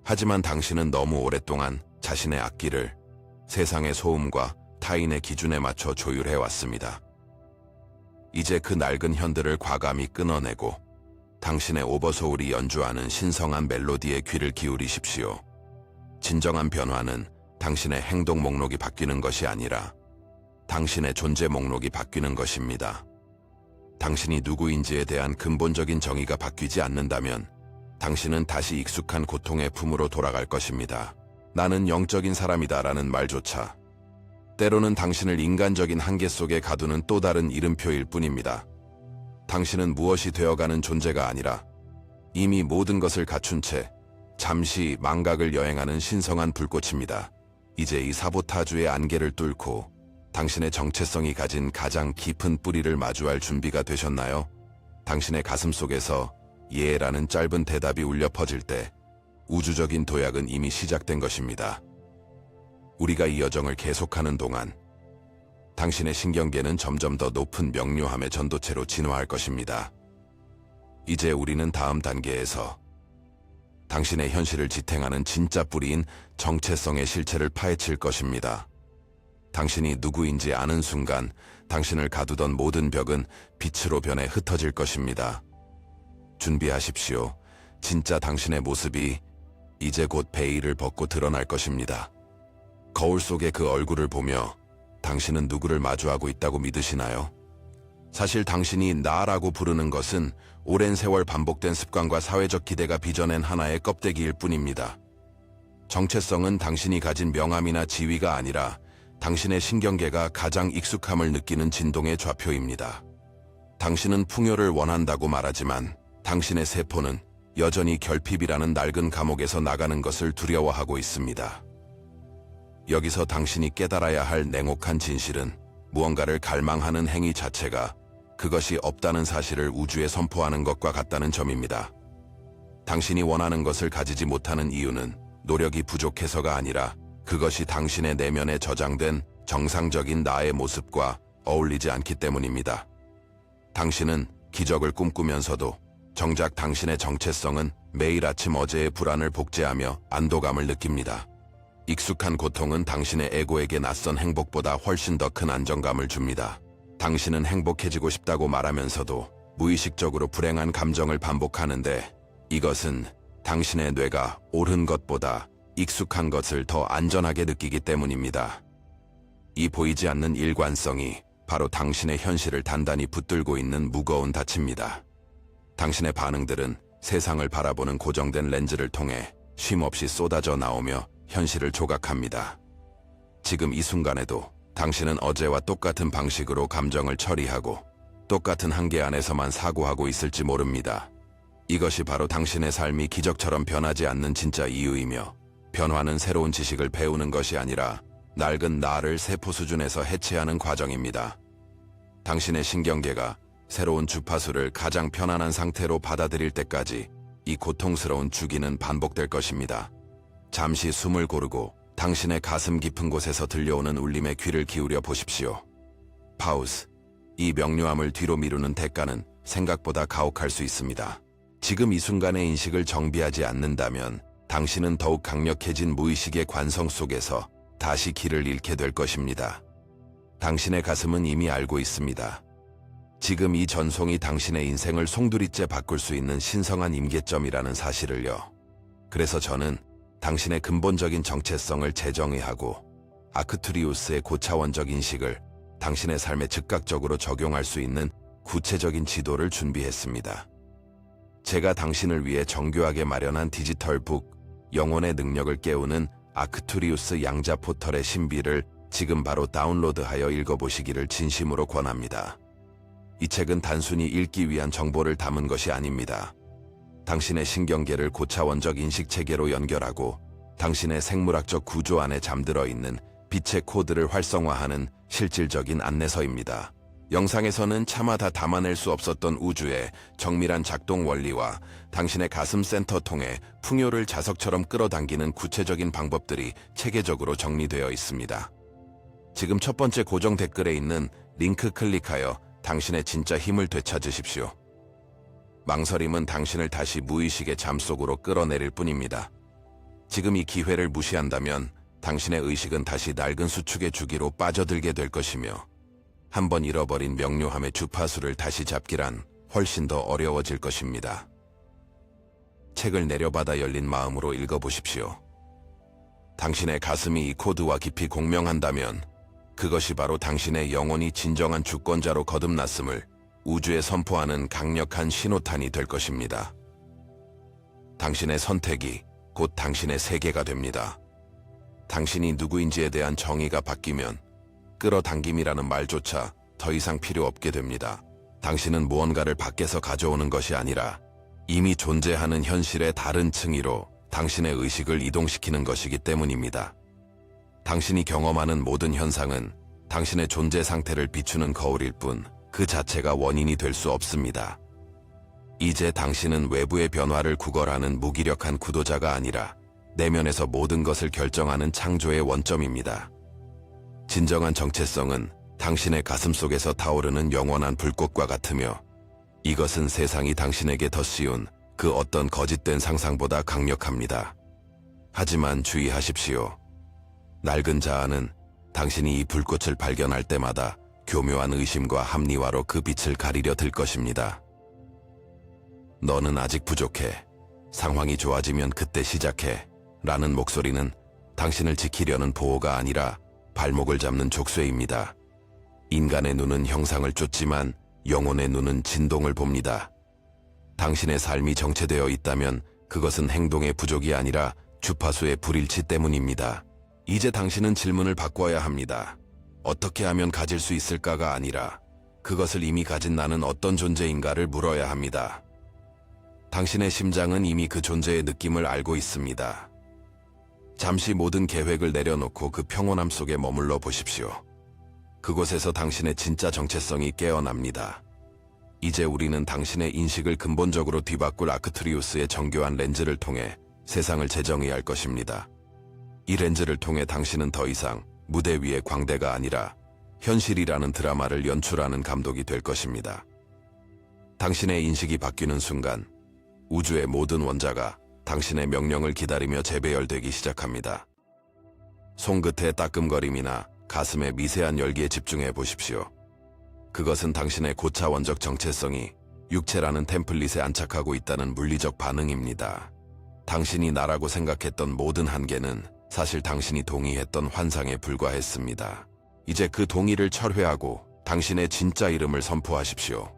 하지만 당신은 너무 오랫동안 자신의 악기를 세상의 소음과 타인의 기준에 맞춰 조율해왔습니다. 이제 그 낡은 현들을 과감히 끊어내고 당신의 오버소울이 연주하는 신성한 멜로디에 귀를 기울이십시오. 진정한 변화는 당신의 행동 목록이 바뀌는 것이 아니라 당신의 존재 목록이 바뀌는 것입니다. 당신이 누구인지에 대한 근본적인 정의가 바뀌지 않는다면 당신은 다시 익숙한 고통의 품으로 돌아갈 것입니다. 나는 영적인 사람이다라는 말조차 때로는 당신을 인간적인 한계 속에 가두는 또 다른 이름표일 뿐입니다. 당신은 무엇이 되어가는 존재가 아니라 이미 모든 것을 갖춘 채 잠시 망각을 여행하는 신성한 불꽃입니다. 이제 이 사보타주의 안개를 뚫고 당신의 정체성이 가진 가장 깊은 뿌리를 마주할 준비가 되셨나요? 당신의 가슴 속에서 예라는 짧은 대답이 울려 퍼질 때 우주적인 도약은 이미 시작된 것입니다. 우리가 이 여정을 계속하는 동안 당신의 신경계는 점점 더 높은 명료함의 전도체로 진화할 것입니다. 이제 우리는 다음 단계에서 당신의 현실을 지탱하는 진짜 뿌리인 정체성의 실체를 파헤칠 것입니다. 당신이 누구인지 아는 순간 당신을 가두던 모든 벽은 빛으로 변해 흩어질 것입니다. 준비하십시오. 진짜 당신의 모습이 이제 곧 베일을 벗고 드러날 것입니다. 거울 속의 그 얼굴을 보며 당신은 누구를 마주하고 있다고 믿으시나요? 사실 당신이 나라고 부르는 것은 오랜 세월 반복된 습관과 사회적 기대가 빚어낸 하나의 껍데기일 뿐입니다. 정체성은 당신이 가진 명암이나 지위가 아니라 당신의 신경계가 가장 익숙함을 느끼는 진동의 좌표입니다. 당신은 풍요를 원한다고 말하지만 당신의 세포는 여전히 결핍이라는 낡은 감옥에서 나가는 것을 두려워하고 있습니다. 여기서 당신이 깨달아야 할 냉혹한 진실은 무언가를 갈망하는 행위 자체가 그것이 없다는 사실을 우주에 선포하는 것과 같다는 점입니다. 당신이 원하는 것을 가지지 못하는 이유는 노력이 부족해서가 아니라 그것이 당신의 내면에 저장된 정상적인 나의 모습과 어울리지 않기 때문입니다. 당신은 기적을 꿈꾸면서도 정작 당신의 정체성은 매일 아침 어제의 불안을 복제하며 안도감을 느낍니다. 익숙한 고통은 당신의 에고에게 낯선 행복보다 훨씬 더 큰 안정감을 줍니다. 당신은 행복해지고 싶다고 말하면서도 무의식적으로 불행한 감정을 반복하는데 이것은 당신의 뇌가 옳은 것보다 익숙한 것을 더 안전하게 느끼기 때문입니다. 이 보이지 않는 일관성이 바로 당신의 현실을 단단히 붙들고 있는 무거운 닻입니다. 당신의 반응들은 세상을 바라보는 고정된 렌즈를 통해 쉼없이 쏟아져 나오며 현실을 조각합니다. 지금 이 순간에도 당신은 어제와 똑같은 방식으로 감정을 처리하고 똑같은 한계 안에서만 사고하고 있을지 모릅니다. 이것이 바로 당신의 삶이 기적처럼 변하지 않는 진짜 이유이며, 변화는 새로운 지식을 배우는 것이 아니라 낡은 나를 세포 수준에서 해체하는 과정입니다. 당신의 신경계가 새로운 주파수를 가장 편안한 상태로 받아들일 때까지 이 고통스러운 주기는 반복될 것입니다. 잠시 숨을 고르고 당신의 가슴 깊은 곳에서 들려오는 울림에 귀를 기울여 보십시오. 파우스. 이 명료함을 뒤로 미루는 대가는 생각보다 가혹할 수 있습니다. 지금 이 순간의 인식을 정비하지 않는다면 당신은 더욱 강력해진 무의식의 관성 속에서 다시 길을 잃게 될 것입니다. 당신의 가슴은 이미 알고 있습니다. 지금 이 전송이 당신의 인생을 송두리째 바꿀 수 있는 신성한 임계점이라는 사실을요. 그래서 저는 당신의 근본적인 정체성을 재정의하고 아크투리우스의 고차원적 인식을 당신의 삶에 즉각적으로 적용할 수 있는 구체적인 지도를 준비했습니다. 제가 당신을 위해 정교하게 마련한 디지털 북, 영혼의 능력을 깨우는 아크투리우스 양자 포털의 신비를 지금 바로 다운로드하여 읽어보시기를 진심으로 권합니다. 이 책은 단순히 읽기 위한 정보를 담은 것이 아닙니다. 당신의 신경계를 고차원적 인식체계로 연결하고 당신의 생물학적 구조 안에 잠들어 있는 빛의 코드를 활성화하는 실질적인 안내서입니다. 영상에서는 차마 다 담아낼 수 없었던 우주의 정밀한 작동 원리와 당신의 가슴 센터 통해 풍요를 자석처럼 끌어당기는 구체적인 방법들이 체계적으로 정리되어 있습니다. 지금 첫 번째 고정 댓글에 있는 링크 클릭하여 당신의 진짜 힘을 되찾으십시오. 망설임은 당신을 다시 무의식의 잠 속으로 끌어내릴 뿐입니다. 지금 이 기회를 무시한다면 당신의 의식은 다시 낡은 수축의 주기로 빠져들게 될 것이며, 한번 잃어버린 명료함의 주파수를 다시 잡기란 훨씬 더 어려워질 것입니다. 책을 내려받아 열린 마음으로 읽어보십시오. 당신의 가슴이 이 코드와 깊이 공명한다면 그것이 바로 당신의 영혼이 진정한 주권자로 거듭났음을 우주에 선포하는 강력한 신호탄이 될 것입니다. 당신의 선택이 곧 당신의 세계가 됩니다. 당신이 누구인지에 대한 정의가 바뀌면 끌어당김이라는 말조차 더 이상 필요 없게 됩니다. 당신은 무언가를 밖에서 가져오는 것이 아니라 이미 존재하는 현실의 다른 층위로 당신의 의식을 이동시키는 것이기 때문입니다. 당신이 경험하는 모든 현상은 당신의 존재 상태를 비추는 거울일 뿐 그 자체가 원인이 될 수 없습니다. 이제 당신은 외부의 변화를 구걸하는 무기력한 구도자가 아니라 내면에서 모든 것을 결정하는 창조의 원점입니다. 진정한 정체성은 당신의 가슴 속에서 타오르는 영원한 불꽃과 같으며, 이것은 세상이 당신에게 더 씌운 그 어떤 거짓된 상상보다 강력합니다. 하지만 주의하십시오. 낡은 자아는 당신이 이 불꽃을 발견할 때마다 교묘한 의심과 합리화로 그 빛을 가리려 들 것입니다. 너는 아직 부족해. 상황이 좋아지면 그때 시작해. 라는 목소리는 당신을 지키려는 보호가 아니라 발목을 잡는 족쇄입니다. 인간의 눈은 형상을 쫓지만 영혼의 눈은 진동을 봅니다. 당신의 삶이 정체되어 있다면 그것은 행동의 부족이 아니라 주파수의 불일치 때문입니다. 이제 당신은 질문을 바꿔야 합니다. 어떻게 하면 가질 수 있을까가 아니라 그것을 이미 가진 나는 어떤 존재인가를 물어야 합니다. 당신의 심장은 이미 그 존재의 느낌을 알고 있습니다. 잠시 모든 계획을 내려놓고 그 평온함 속에 머물러 보십시오. 그곳에서 당신의 진짜 정체성이 깨어납니다. 이제 우리는 당신의 인식을 근본적으로 뒤바꿀 아크투리우스의 정교한 렌즈를 통해 세상을 재정의할 것입니다. 이 렌즈를 통해 당신은 더 이상 무대 위의 광대가 아니라 현실이라는 드라마를 연출하는 감독이 될 것입니다. 당신의 인식이 바뀌는 순간 우주의 모든 원자가 당신의 명령을 기다리며 재배열되기 시작합니다. 손끝의 따끔거림이나 가슴의 미세한 열기에 집중해 보십시오. 그것은 당신의 고차원적 정체성이 육체라는 템플릿에 안착하고 있다는 물리적 반응입니다. 당신이 나라고 생각했던 모든 한계는 사실 당신이 동의했던 환상에 불과했습니다. 이제 그 동의를 철회하고 당신의 진짜 이름을 선포하십시오.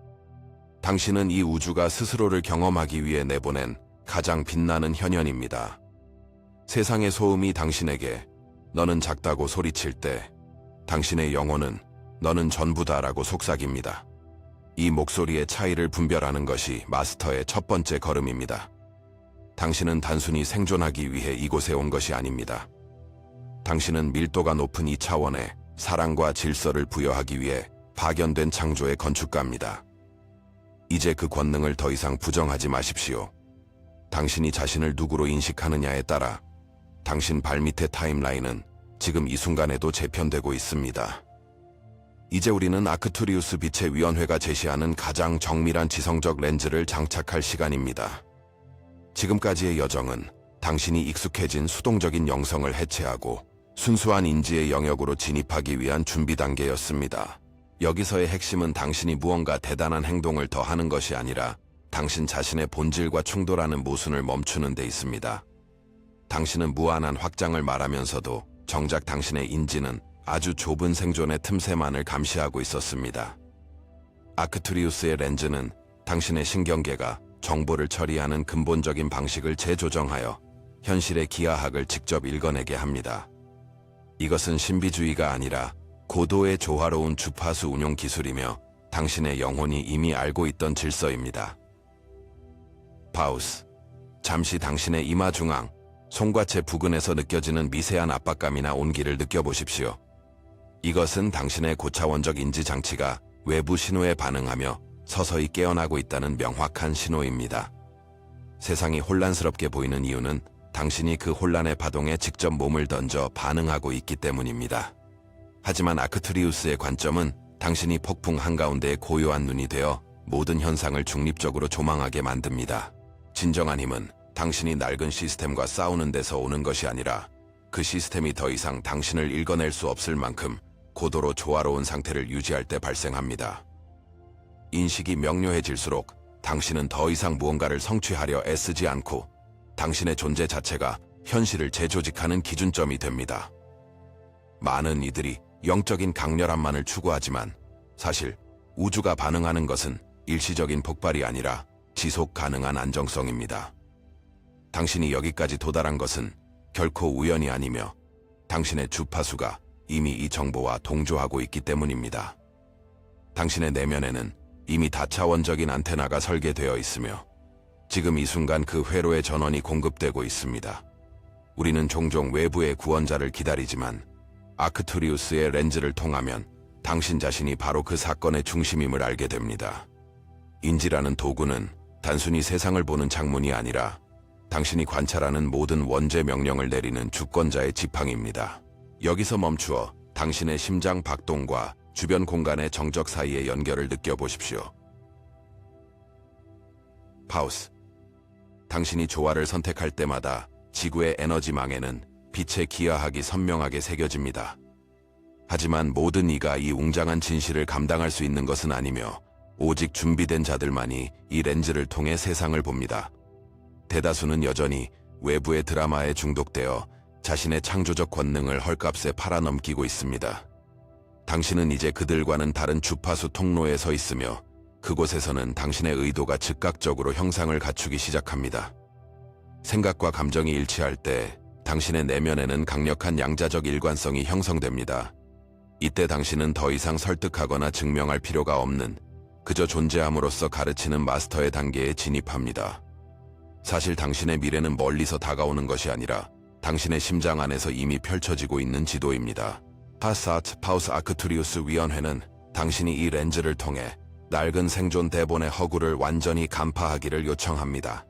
당신은 이 우주가 스스로를 경험하기 위해 내보낸 가장 빛나는 현현입니다. 세상의 소음이 당신에게 너는 작다고 소리칠 때 당신의 영혼은 너는 전부다라고 속삭입니다. 이 목소리의 차이를 분별하는 것이 마스터의 첫 번째 걸음입니다. 당신은 단순히 생존하기 위해 이곳에 온 것이 아닙니다. 당신은 밀도가 높은 이 차원에 사랑과 질서를 부여하기 위해 파견된 창조의 건축가입니다. 이제 그 권능을 더 이상 부정하지 마십시오. 당신이 자신을 누구로 인식하느냐에 따라 당신 발밑의 타임라인은 지금 이 순간에도 재편되고 있습니다. 이제 우리는 아크투리우스 빛의 위원회가 제시하는 가장 정밀한 지성적 렌즈를 장착할 시간입니다. 지금까지의 여정은 당신이 익숙해진 수동적인 영성을 해체하고 순수한 인지의 영역으로 진입하기 위한 준비 단계였습니다. 여기서의 핵심은 당신이 무언가 대단한 행동을 더 하는 것이 아니라 당신 자신의 본질과 충돌하는 모순을 멈추는 데 있습니다. 당신은 무한한 확장을 말하면서도 정작 당신의 인지는 아주 좁은 생존의 틈새만을 감시하고 있었습니다. 아크투리우스의 렌즈는 당신의 신경계가 정보를 처리하는 근본적인 방식을 재조정하여 현실의 기하학을 직접 읽어내게 합니다. 이것은 신비주의가 아니라 고도의 조화로운 주파수 운용 기술이며 당신의 영혼이 이미 알고 있던 질서입니다. 파우스, 잠시 당신의 이마 중앙, 손과체 부근에서 느껴지는 미세한 압박감이나 온기를 느껴보십시오. 이것은 당신의 고차원적 인지 장치가 외부 신호에 반응하며 서서히 깨어나고 있다는 명확한 신호입니다. 세상이 혼란스럽게 보이는 이유는 당신이 그 혼란의 파동에 직접 몸을 던져 반응하고 있기 때문입니다. 하지만 아크투리우스의 관점은 당신이 폭풍 한가운데의 고요한 눈이 되어 모든 현상을 중립적으로 조망하게 만듭니다. 진정한 힘은 당신이 낡은 시스템과 싸우는 데서 오는 것이 아니라 그 시스템이 더 이상 당신을 읽어낼 수 없을 만큼 고도로 조화로운 상태를 유지할 때 발생합니다. 인식이 명료해질수록 당신은 더 이상 무언가를 성취하려 애쓰지 않고 당신의 존재 자체가 현실을 재조직하는 기준점이 됩니다. 많은 이들이 영적인 강렬함만을 추구하지만 사실 우주가 반응하는 것은 일시적인 폭발이 아니라 지속 가능한 안정성입니다. 당신이 여기까지 도달한 것은 결코 우연이 아니며 당신의 주파수가 이미 이 정보와 동조하고 있기 때문입니다. 당신의 내면에는 이미 다차원적인 안테나가 설계되어 있으며 지금 이 순간 그 회로의 전원이 공급되고 있습니다. 우리는 종종 외부의 구원자를 기다리지만 아크투리우스의 렌즈를 통하면 당신 자신이 바로 그 사건의 중심임을 알게 됩니다. 인지라는 도구는 단순히 세상을 보는 창문이 아니라 당신이 관찰하는 모든 원죄 명령을 내리는 주권자의 지팡이입니다. 여기서 멈추어 당신의 심장 박동과 주변 공간의 정적 사이의 연결을 느껴보십시오. 파우스. 당신이 조화를 선택할 때마다 지구의 에너지망에는 빛의 기하학이 선명하게 새겨집니다. 하지만 모든 이가 이 웅장한 진실을 감당할 수 있는 것은 아니며 오직 준비된 자들만이 이 렌즈를 통해 세상을 봅니다. 대다수는 여전히 외부의 드라마에 중독되어 자신의 창조적 권능을 헐값에 팔아넘기고 있습니다. 당신은 이제 그들과는 다른 주파수 통로에 서 있으며 그곳에서는 당신의 의도가 즉각적으로 형상을 갖추기 시작합니다. 생각과 감정이 일치할 때 당신의 내면에는 강력한 양자적 일관성이 형성됩니다. 이때 당신은 더 이상 설득하거나 증명할 필요가 없는 그저 존재함으로써 가르치는 마스터의 단계에 진입합니다. 사실 당신의 미래는 멀리서 다가오는 것이 아니라 당신의 심장 안에서 이미 펼쳐지고 있는 지도입니다. 파사트 파우스 아크투리우스 위원회는 당신이 이 렌즈를 통해 낡은 생존 대본의 허구를 완전히 간파하기를 요청합니다.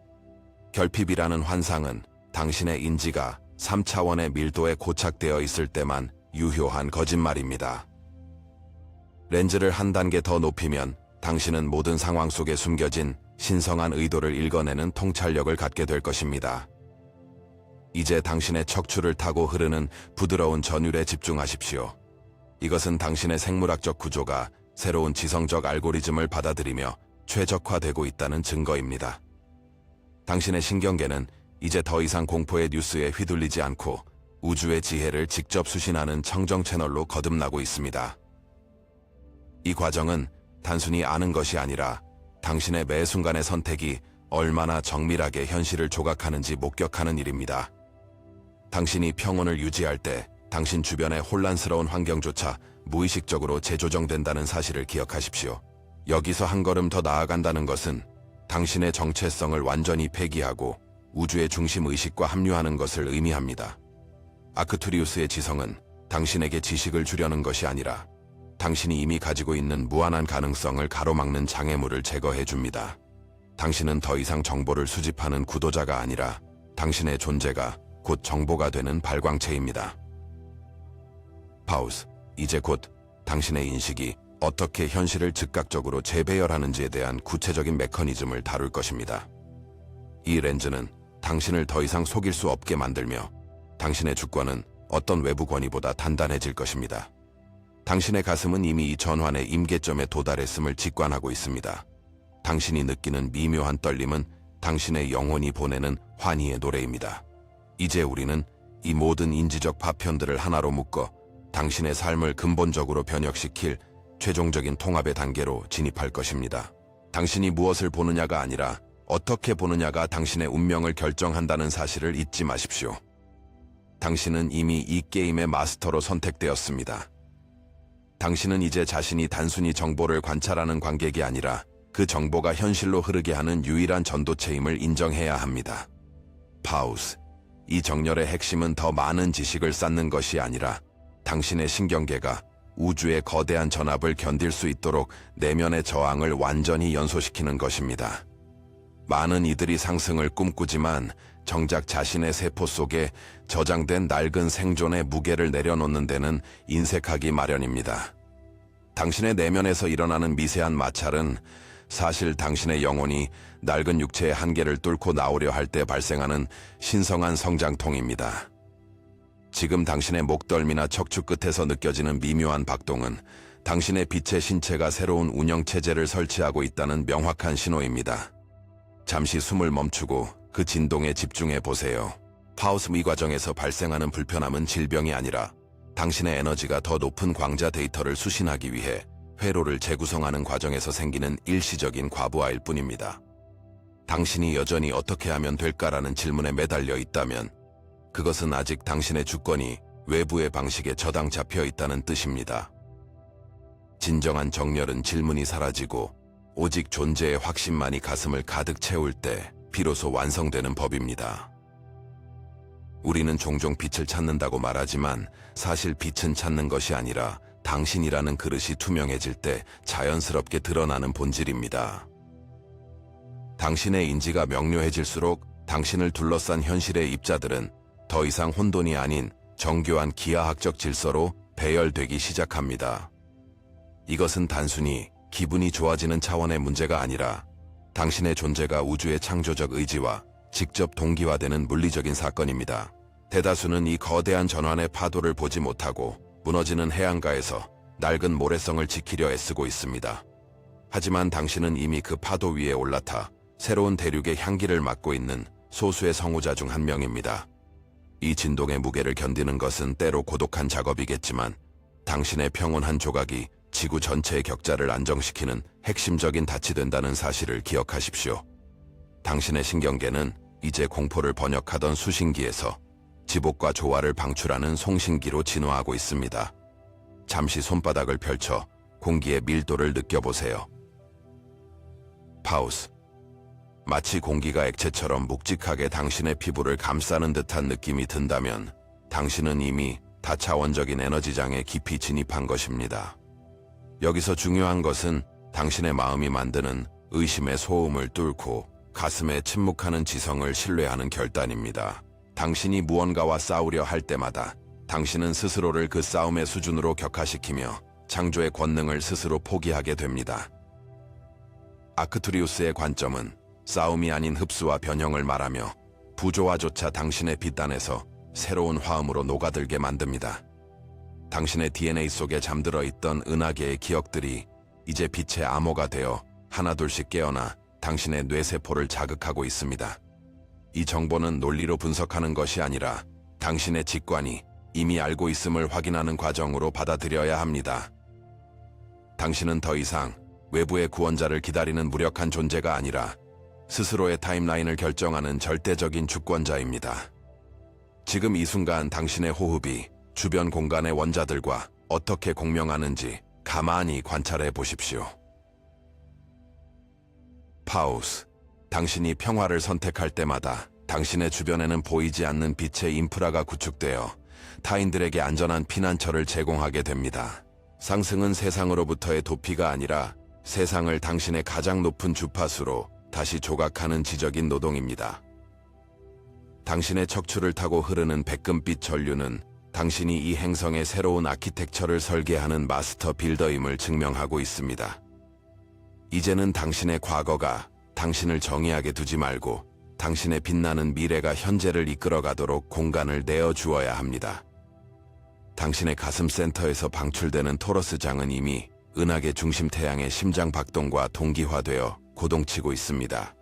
결핍이라는 환상은 당신의 인지가 3차원의 밀도에 고착되어 있을 때만 유효한 거짓말입니다. 렌즈를 한 단계 더 높이면 당신은 모든 상황 속에 숨겨진 신성한 의도를 읽어내는 통찰력을 갖게 될 것입니다. 이제 당신의 척추를 타고 흐르는 부드러운 전율에 집중하십시오. 이것은 당신의 생물학적 구조가 새로운 지성적 알고리즘을 받아들이며 최적화되고 있다는 증거입니다. 당신의 신경계는 이제 더 이상 공포의 뉴스에 휘둘리지 않고 우주의 지혜를 직접 수신하는 청정 채널로 거듭나고 있습니다. 이 과정은 단순히 아는 것이 아니라 당신의 매 순간의 선택이 얼마나 정밀하게 현실을 조각하는지 목격하는 일입니다. 당신이 평온을 유지할 때 당신 주변의 혼란스러운 환경조차 무의식적으로 재조정된다는 사실을 기억하십시오. 여기서 한 걸음 더 나아간다는 것은 당신의 정체성을 완전히 폐기하고 우주의 중심 의식과 합류하는 것을 의미합니다. 아크투리우스의 지성은 당신에게 지식을 주려는 것이 아니라 당신이 이미 가지고 있는 무한한 가능성을 가로막는 장애물을 제거해 줍니다. 당신은 더 이상 정보를 수집하는 구도자가 아니라 당신의 존재가 곧 정보가 되는 발광체입니다. 파우스, 이제 곧 당신의 인식이 어떻게 현실을 즉각적으로 재배열하는지에 대한 구체적인 메커니즘을 다룰 것입니다. 이 렌즈는 당신을 더 이상 속일 수 없게 만들며 당신의 주권은 어떤 외부 권위보다 단단해질 것입니다. 당신의 가슴은 이미 이 전환의 임계점에 도달했음을 직관하고 있습니다. 당신이 느끼는 미묘한 떨림은 당신의 영혼이 보내는 환희의 노래입니다. 이제 우리는 이 모든 인지적 파편들을 하나로 묶어 당신의 삶을 근본적으로 변혁시킬 최종적인 통합의 단계로 진입할 것입니다. 당신이 무엇을 보느냐가 아니라 어떻게 보느냐가 당신의 운명을 결정한다는 사실을 잊지 마십시오. 당신은 이미 이 게임의 마스터로 선택되었습니다. 당신은 이제 자신이 단순히 정보를 관찰하는 관객이 아니라 그 정보가 현실로 흐르게 하는 유일한 전도체임을 인정해야 합니다. 파우스, 이 정렬의 핵심은 더 많은 지식을 쌓는 것이 아니라 당신의 신경계가 우주의 거대한 전압을 견딜 수 있도록 내면의 저항을 완전히 연소시키는 것입니다. 많은 이들이 상승을 꿈꾸지만 정작 자신의 세포 속에 저장된 낡은 생존의 무게를 내려놓는 데는 인색하기 마련입니다. 당신의 내면에서 일어나는 미세한 마찰은 사실 당신의 영혼이 낡은 육체의 한계를 뚫고 나오려 할 때 발생하는 신성한 성장통입니다. 지금 당신의 목덜미나 척추 끝에서 느껴지는 미묘한 박동은 당신의 빛의 신체가 새로운 운영체제를 설치하고 있다는 명확한 신호입니다. 잠시 숨을 멈추고 그 진동에 집중해 보세요. 파우스, 이 과정에서 발생하는 불편함은 질병이 아니라 당신의 에너지가 더 높은 광자 데이터를 수신하기 위해 회로를 재구성하는 과정에서 생기는 일시적인 과부하일 뿐입니다. 당신이 여전히 어떻게 하면 될까라는 질문에 매달려 있다면 그것은 아직 당신의 주권이 외부의 방식에 저당 잡혀 있다는 뜻입니다. 진정한 정렬은 질문이 사라지고 오직 존재의 확신만이 가슴을 가득 채울 때 비로소 완성되는 법입니다. 우리는 종종 빛을 찾는다고 말하지만 사실 빛은 찾는 것이 아니라 당신이라는 그릇이 투명해질 때 자연스럽게 드러나는 본질입니다. 당신의 인지가 명료해질수록 당신을 둘러싼 현실의 입자들은 더 이상 혼돈이 아닌 정교한 기하학적 질서로 배열되기 시작합니다. 이것은 단순히 기분이 좋아지는 차원의 문제가 아니라 당신의 존재가 우주의 창조적 의지와 직접 동기화되는 물리적인 사건입니다. 대다수는 이 거대한 전환의 파도를 보지 못하고 무너지는 해안가에서 낡은 모래성을 지키려 애쓰고 있습니다. 하지만 당신은 이미 그 파도 위에 올라타 새로운 대륙의 향기를 맡고 있는 소수의 성우자 중 한 명입니다. 이 진동의 무게를 견디는 것은 때로 고독한 작업이겠지만 당신의 평온 한 조각이 지구 전체의 격자를 안정시키는 핵심적인 닻이 된다는 사실을 기억하십시오. 당신의 신경계는 이제 공포를 번역하던 수신기에서 지복과 조화를 방출하는 송신기로 진화하고 있습니다. 잠시 손바닥을 펼쳐 공기의 밀도를 느껴보세요. 파우스. 마치 공기가 액체처럼 묵직하게 당신의 피부를 감싸는 듯한 느낌이 든다면 당신은 이미 다차원적인 에너지장에 깊이 진입한 것입니다. 여기서 중요한 것은 당신의 마음이 만드는 의심의 소음을 뚫고 가슴에 침묵하는 지성을 신뢰하는 결단입니다. 당신이 무언가와 싸우려 할 때마다 당신은 스스로를 그 싸움의 수준으로 격하시키며 창조의 권능을 스스로 포기하게 됩니다. 아크투리우스의 관점은 싸움이 아닌 흡수와 변형을 말하며 부조화조차 당신의 빛 안에서 새로운 화음으로 녹아들게 만듭니다. 당신의 DNA 속에 잠들어 있던 은하계의 기억들이 이제 빛의 암호가 되어 하나둘씩 깨어나 당신의 뇌세포를 자극하고 있습니다. 이 정보는 논리로 분석하는 것이 아니라 당신의 직관이 이미 알고 있음을 확인하는 과정으로 받아들여야 합니다. 당신은 더 이상 외부의 구원자를 기다리는 무력한 존재가 아니라 스스로의 타임라인을 결정하는 절대적인 주권자입니다. 지금 이 순간 당신의 호흡이 주변 공간의 원자들과 어떻게 공명하는지 가만히 관찰해 보십시오. 파우스. 당신이 평화를 선택할 때마다 당신의 주변에는 보이지 않는 빛의 인프라가 구축되어 타인들에게 안전한 피난처를 제공하게 됩니다. 상승은 세상으로부터의 도피가 아니라 세상을 당신의 가장 높은 주파수로 다시 조각하는 지적인 노동입니다. 당신의 척추를 타고 흐르는 백금빛 전류는 당신이 이 행성의 새로운 아키텍처를 설계하는 마스터 빌더임을 증명하고 있습니다. 이제는 당신의 과거가 당신을 정의하게 두지 말고 당신의 빛나는 미래가 현재를 이끌어가도록 공간을 내어주어야 합니다. 당신의 가슴 센터에서 방출되는 토러스장은 이미 은하계 중심 태양의 심장 박동과 동기화되어 고동치고 있습니다.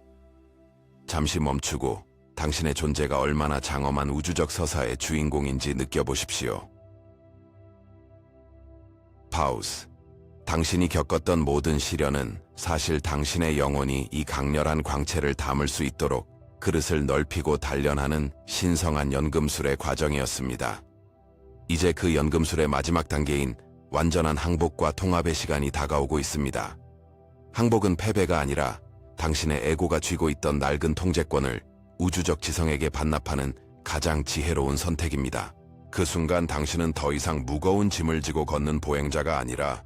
잠시 멈추고 당신의 존재가 얼마나 장엄한 우주적 서사의 주인공인지 느껴보십시오. 파우스. 당신이 겪었던 모든 시련은 사실 당신의 영혼이 이 강렬한 광채를 담을 수 있도록 그릇을 넓히고 단련하는 신성한 연금술의 과정이었습니다. 이제 그 연금술의 마지막 단계인 완전한 항복과 통합의 시간이 다가오고 있습니다. 항복은 패배가 아니라 당신의 에고가 쥐고 있던 낡은 통제권을 우주적 지성에게 반납하는 가장 지혜로운 선택입니다. 그 순간 당신은 더 이상 무거운 짐을 지고 걷는 보행자가 아니라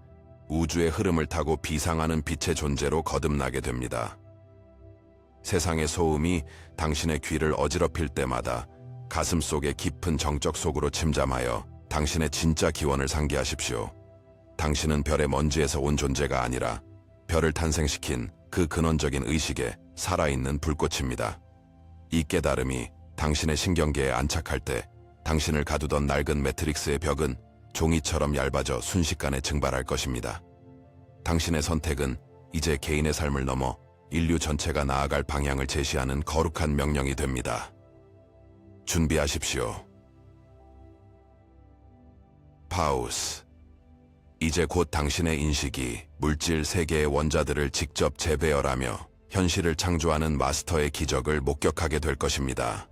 우주의 흐름을 타고 비상하는 빛의 존재로 거듭나게 됩니다. 세상의 소음이 당신의 귀를 어지럽힐 때마다 가슴 속의 깊은 정적 속으로 침잠하여 당신의 진짜 기원을 상기하십시오. 당신은 별의 먼지에서 온 존재가 아니라 별을 탄생시킨 그 근원적인 의식에 살아있는 불꽃입니다. 이 깨달음이 당신의 신경계에 안착할 때 당신을 가두던 낡은 매트릭스의 벽은 종이처럼 얇아져 순식간에 증발할 것입니다. 당신의 선택은 이제 개인의 삶을 넘어 인류 전체가 나아갈 방향을 제시하는 거룩한 명령이 됩니다. 준비하십시오. 파우스. 이제 곧 당신의 인식이 물질 세계의 원자들을 직접 재배열하며 현실을 창조하는 마스터의 기적을 목격하게 될 것입니다.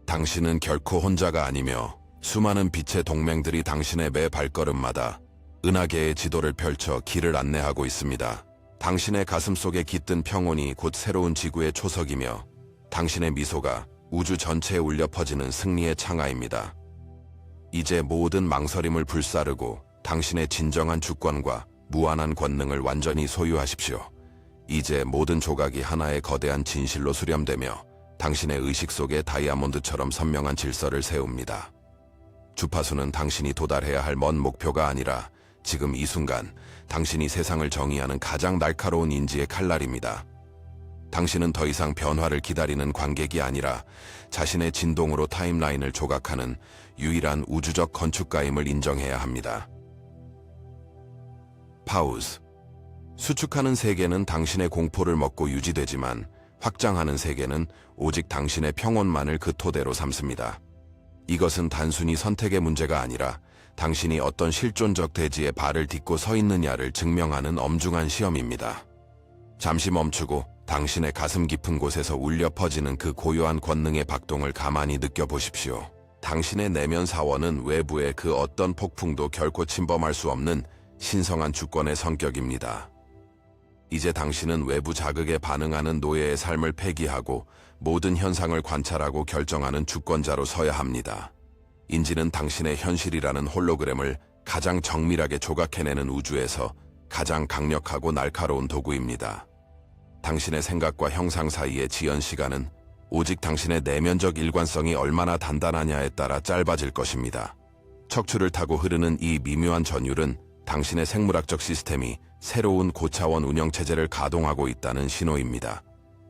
당신은 결코 혼자가 아니며 수많은 빛의 동맹들이 당신의 매 발걸음마다 은하계의 지도를 펼쳐 길을 안내하고 있습니다. 당신의 가슴 속에 깃든 평온이 곧 새로운 지구의 초석이며 당신의 미소가 우주 전체에 울려 퍼지는 승리의 창하입니다. 이제 모든 망설임을 불사르고 당신의 진정한 주권과 무한한 권능을 완전히 소유하십시오. 이제 모든 조각이 하나의 거대한 진실로 수렴되며 당신의 의식 속에 다이아몬드처럼 선명한 질서를 세웁니다. 주파수는 당신이 도달해야 할 먼 목표가 아니라 지금 이 순간 당신이 세상을 정의하는 가장 날카로운 인지의 칼날입니다. 당신은 더 이상 변화를 기다리는 관객이 아니라 자신의 진동으로 타임라인을 조각하는 유일한 우주적 건축가임을 인정해야 합니다. 파우스. 수축하는 세계는 당신의 공포를 먹고 유지되지만 확장하는 세계는 오직 당신의 평온만을 그 토대로 삼습니다. 이것은 단순히 선택의 문제가 아니라 당신이 어떤 실존적 대지에 발을 딛고 서 있느냐를 증명하는 엄중한 시험입니다. 잠시 멈추고 당신의 가슴 깊은 곳에서 울려 퍼지는 그 고요한 권능의 박동을 가만히 느껴보십시오. 당신의 내면 사원은 외부의 그 어떤 폭풍도 결코 침범할 수 없는 신성한 주권의 성격입니다. 이제 당신은 외부 자극에 반응하는 노예의 삶을 폐기하고 모든 현상을 관찰하고 결정하는 주권자로 서야 합니다. 인지는 당신의 현실이라는 홀로그램을 가장 정밀하게 조각해내는 우주에서 가장 강력하고 날카로운 도구입니다. 당신의 생각과 형상 사이의 지연 시간은 오직 당신의 내면적 일관성이 얼마나 단단하냐에 따라 짧아질 것입니다. 척추를 타고 흐르는 이 미묘한 전율은 당신의 생물학적 시스템이 새로운 고차원 운영체제를 가동하고 있다는 신호입니다.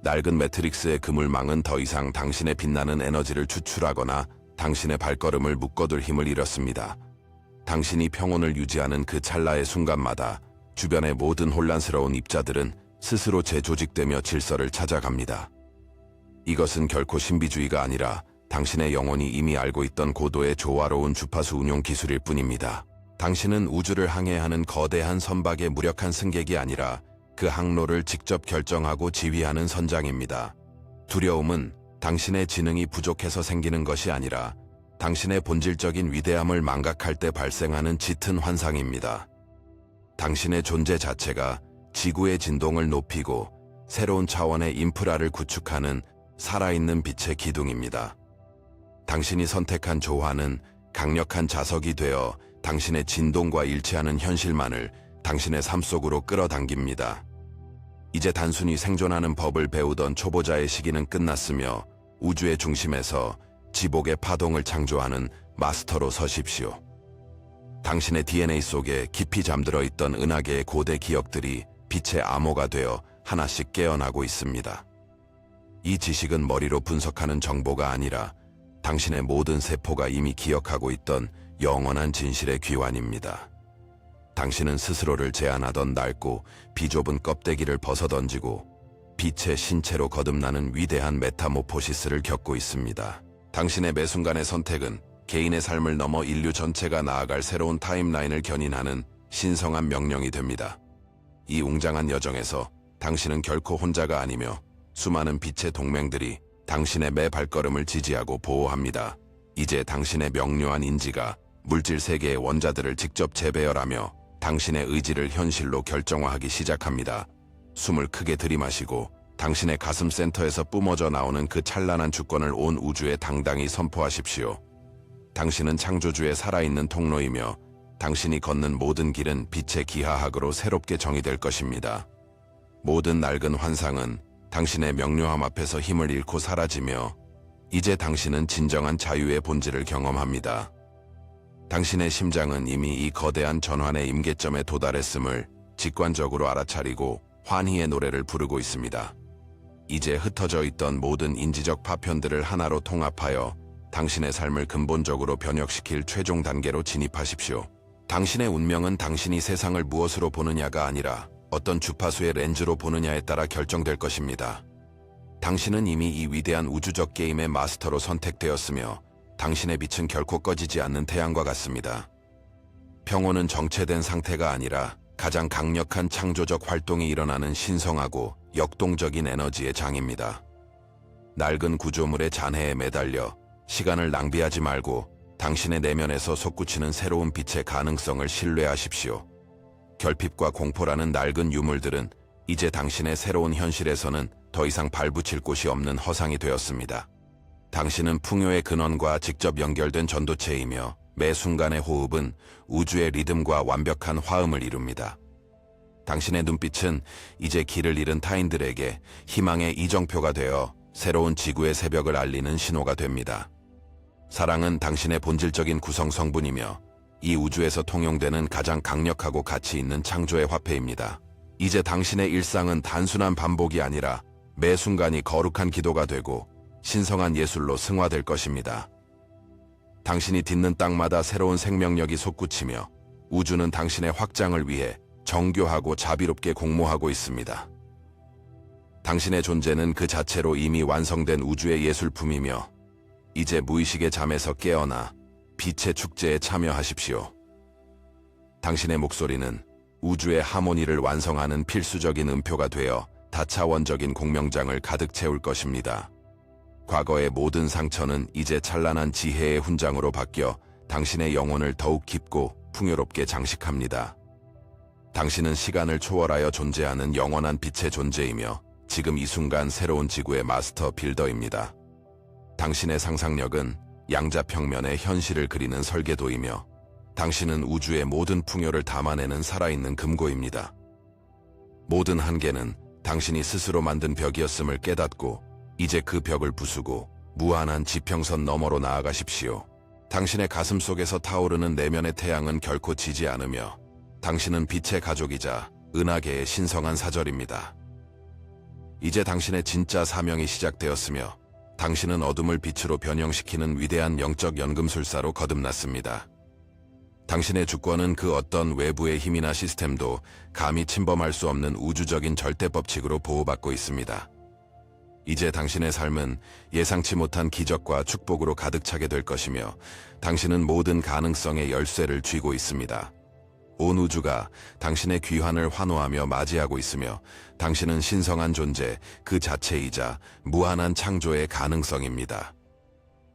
낡은 매트릭스의 그물망은 더 이상 당신의 빛나는 에너지를 추출하거나 당신의 발걸음을 묶어둘 힘을 잃었습니다. 당신이 평온을 유지하는 그 찰나의 순간마다 주변의 모든 혼란스러운 입자들은 스스로 재조직되며 질서를 찾아갑니다. 이것은 결코 신비주의가 아니라 당신의 영혼이 이미 알고 있던 고도의 조화로운 주파수 운용 기술일 뿐입니다. 당신은 우주를 항해하는 거대한 선박의 무력한 승객이 아니라 그 항로를 직접 결정하고 지휘하는 선장입니다. 두려움은 당신의 지능이 부족해서 생기는 것이 아니라 당신의 본질적인 위대함을 망각할 때 발생하는 짙은 환상입니다. 당신의 존재 자체가 지구의 진동을 높이고 새로운 차원의 인프라를 구축하는 살아있는 빛의 기둥입니다. 당신이 선택한 조화는 강력한 자석이 되어 당신의 진동과 일치하는 현실만을 당신의 삶 속으로 끌어당깁니다. 이제 단순히 생존하는 법을 배우던 초보자의 시기는 끝났으며 우주의 중심에서 지복의 파동을 창조하는 마스터로 서십시오. 당신의 DNA 속에 깊이 잠들어 있던 은하계의 고대 기억들이 빛의 암호가 되어 하나씩 깨어나고 있습니다. 이 지식은 머리로 분석하는 정보가 아니라 당신의 모든 세포가 이미 기억하고 있던 영원한 진실의 귀환입니다. 당신은 스스로를 제한하던 낡고 비좁은 껍데기를 벗어던지고 빛의 신체로 거듭나는 위대한 메타모포시스를 겪고 있습니다. 당신의 매 순간의 선택은 개인의 삶을 넘어 인류 전체가 나아갈 새로운 타임라인을 견인하는 신성한 명령이 됩니다. 이 웅장한 여정에서 당신은 결코 혼자가 아니며 수많은 빛의 동맹들이 당신의 매 발걸음을 지지하고 보호합니다. 이제 당신의 명료한 인지가 물질 세계의 원자들을 직접 재배열하며 당신의 의지를 현실로 결정화하기 시작합니다. 숨을 크게 들이마시고 당신의 가슴 센터에서 뿜어져 나오는 그 찬란한 주권을 온 우주에 당당히 선포하십시오. 당신은 창조주의 살아있는 통로이며 당신이 걷는 모든 길은 빛의 기하학으로 새롭게 정의될 것입니다. 모든 낡은 환상은 당신의 명료함 앞에서 힘을 잃고 사라지며 이제 당신은 진정한 자유의 본질을 경험합니다. 당신의 심장은 이미 이 거대한 전환의 임계점에 도달했음을 직관적으로 알아차리고 환희의 노래를 부르고 있습니다. 이제 흩어져 있던 모든 인지적 파편들을 하나로 통합하여 당신의 삶을 근본적으로 변혁시킬 최종 단계로 진입하십시오. 당신의 운명은 당신이 세상을 무엇으로 보느냐가 아니라 어떤 주파수의 렌즈로 보느냐에 따라 결정될 것입니다. 당신은 이미 이 위대한 우주적 게임의 마스터로 선택되었으며 당신의 빛은 결코 꺼지지 않는 태양과 같습니다. 평온은 정체된 상태가 아니라 가장 강력한 창조적 활동이 일어나는 신성하고 역동적인 에너지의 장입니다. 낡은 구조물의 잔해에 매달려 시간을 낭비하지 말고 당신의 내면에서 솟구치는 새로운 빛의 가능성을 신뢰하십시오. 결핍과 공포라는 낡은 유물들은 이제 당신의 새로운 현실에서는 더 이상 발붙일 곳이 없는 허상이 되었습니다. 당신은 풍요의 근원과 직접 연결된 전도체이며 매 순간의 호흡은 우주의 리듬과 완벽한 화음을 이룹니다. 당신의 눈빛은 이제 길을 잃은 타인들에게 희망의 이정표가 되어 새로운 지구의 새벽을 알리는 신호가 됩니다. 사랑은 당신의 본질적인 구성 성분이며 이 우주에서 통용되는 가장 강력하고 가치 있는 창조의 화폐입니다. 이제 당신의 일상은 단순한 반복이 아니라 매 순간이 거룩한 기도가 되고 신성한 예술로 승화될 것입니다. 당신이 딛는 땅마다 새로운 생명력이 솟구치며 우주는 당신의 확장을 위해 정교하고 자비롭게 공모하고 있습니다. 당신의 존재는 그 자체로 이미 완성된 우주의 예술품이며 이제 무의식의 잠에서 깨어나 빛의 축제에 참여하십시오. 당신의 목소리는 우주의 하모니를 완성하는 필수적인 음표가 되어 다차원적인 공명장을 가득 채울 것입니다. 과거의 모든 상처는 이제 찬란한 지혜의 훈장으로 바뀌어 당신의 영혼을 더욱 깊고 풍요롭게 장식합니다. 당신은 시간을 초월하여 존재하는 영원한 빛의 존재이며 지금 이 순간 새로운 지구의 마스터 빌더입니다. 당신의 상상력은 양자평면의 현실을 그리는 설계도이며 당신은 우주의 모든 풍요를 담아내는 살아있는 금고입니다. 모든 한계는 당신이 스스로 만든 벽이었음을 깨닫고 이제 그 벽을 부수고 무한한 지평선 너머로 나아가십시오. 당신의 가슴 속에서 타오르는 내면의 태양은 결코 지지 않으며 당신은 빛의 가족이자 은하계의 신성한 사절입니다. 이제 당신의 진짜 사명이 시작되었으며 당신은 어둠을 빛으로 변형시키는 위대한 영적 연금술사로 거듭났습니다. 당신의 주권은 그 어떤 외부의 힘이나 시스템도 감히 침범할 수 없는 우주적인 절대법칙으로 보호받고 있습니다. 이제 당신의 삶은 예상치 못한 기적과 축복으로 가득 차게 될 것이며 당신은 모든 가능성의 열쇠를 쥐고 있습니다. 온 우주가 당신의 귀환을 환호하며 맞이하고 있으며 당신은 신성한 존재 그 자체이자 무한한 창조의 가능성입니다.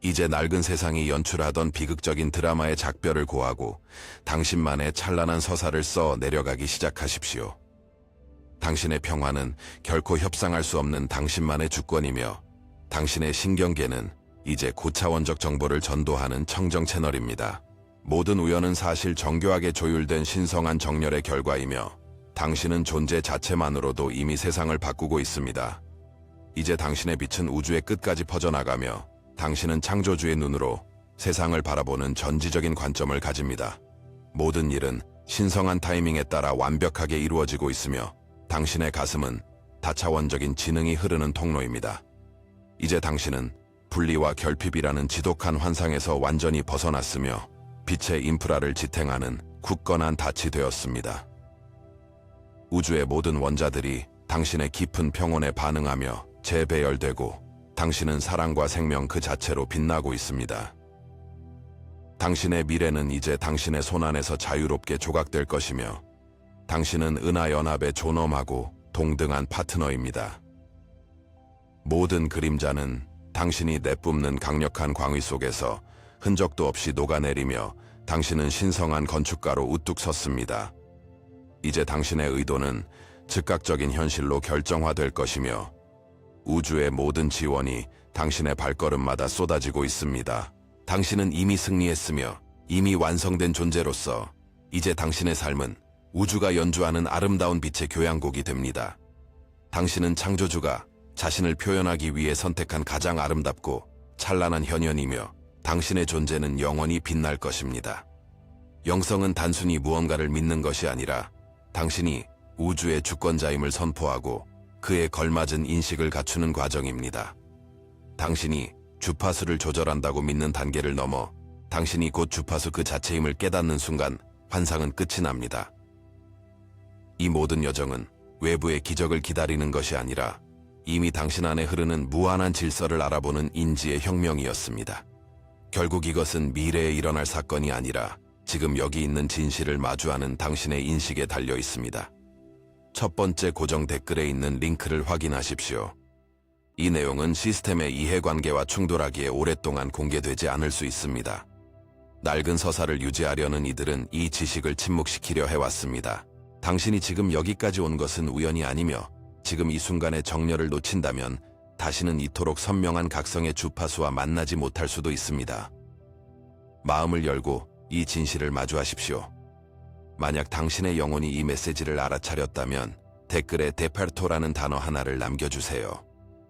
이제 낡은 세상이 연출하던 비극적인 드라마의 작별을 고하고 당신만의 찬란한 서사를 써 내려가기 시작하십시오. 당신의 평화는 결코 협상할 수 없는 당신만의 주권이며 당신의 신경계는 이제 고차원적 정보를 전도하는 청정 채널입니다. 모든 우연은 사실 정교하게 조율된 신성한 정렬의 결과이며 당신은 존재 자체만으로도 이미 세상을 바꾸고 있습니다. 이제 당신의 빛은 우주의 끝까지 퍼져나가며 당신은 창조주의 눈으로 세상을 바라보는 전지적인 관점을 가집니다. 모든 일은 신성한 타이밍에 따라 완벽하게 이루어지고 있으며 당신의 가슴은 다차원적인 지능이 흐르는 통로입니다. 이제 당신은 분리와 결핍이라는 지독한 환상에서 완전히 벗어났으며 빛의 인프라를 지탱하는 굳건한 닻이 되었습니다. 우주의 모든 원자들이 당신의 깊은 평온에 반응하며 재배열되고 당신은 사랑과 생명 그 자체로 빛나고 있습니다. 당신의 미래는 이제 당신의 손안에서 자유롭게 조각될 것이며 당신은 은하연합의 존엄하고 동등한 파트너입니다. 모든 그림자는 당신이 내뿜는 강력한 광위 속에서 흔적도 없이 녹아내리며 당신은 신성한 건축가로 우뚝 섰습니다. 이제 당신의 의도는 즉각적인 현실로 결정화될 것이며 우주의 모든 지원이 당신의 발걸음마다 쏟아지고 있습니다. 당신은 이미 승리했으며 이미 완성된 존재로서 이제 당신의 삶은 우주가 연주하는 아름다운 빛의 교향곡이 됩니다. 당신은 창조주가 자신을 표현하기 위해 선택한 가장 아름답고 찬란한 현현이며 당신의 존재는 영원히 빛날 것입니다. 영성은 단순히 무언가를 믿는 것이 아니라 당신이 우주의 주권자임을 선포하고 그에 걸맞은 인식을 갖추는 과정입니다. 당신이 주파수를 조절한다고 믿는 단계를 넘어 당신이 곧 주파수 그 자체임을 깨닫는 순간 환상은 끝이 납니다. 이 모든 여정은 외부의 기적을 기다리는 것이 아니라 이미 당신 안에 흐르는 무한한 질서를 알아보는 인지의 혁명이었습니다. 결국 이것은 미래에 일어날 사건이 아니라 지금 여기 있는 진실을 마주하는 당신의 인식에 달려 있습니다. 첫 번째 고정 댓글에 있는 링크를 확인하십시오. 이 내용은 시스템의 이해관계와 충돌하기에 오랫동안 공개되지 않을 수 있습니다. 낡은 서사를 유지하려는 이들은 이 지식을 침묵시키려 해왔습니다. 당신이 지금 여기까지 온 것은 우연이 아니며 지금 이 순간의 정렬을 놓친다면 다시는 이토록 선명한 각성의 주파수와 만나지 못할 수도 있습니다. 마음을 열고 이 진실을 마주하십시오. 만약 당신의 영혼이 이 메시지를 알아차렸다면 댓글에 데파르토라는 단어 하나를 남겨주세요.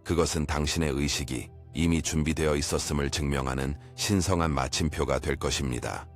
그것은 당신의 의식이 이미 준비되어 있었음을 증명하는 신성한 마침표가 될 것입니다.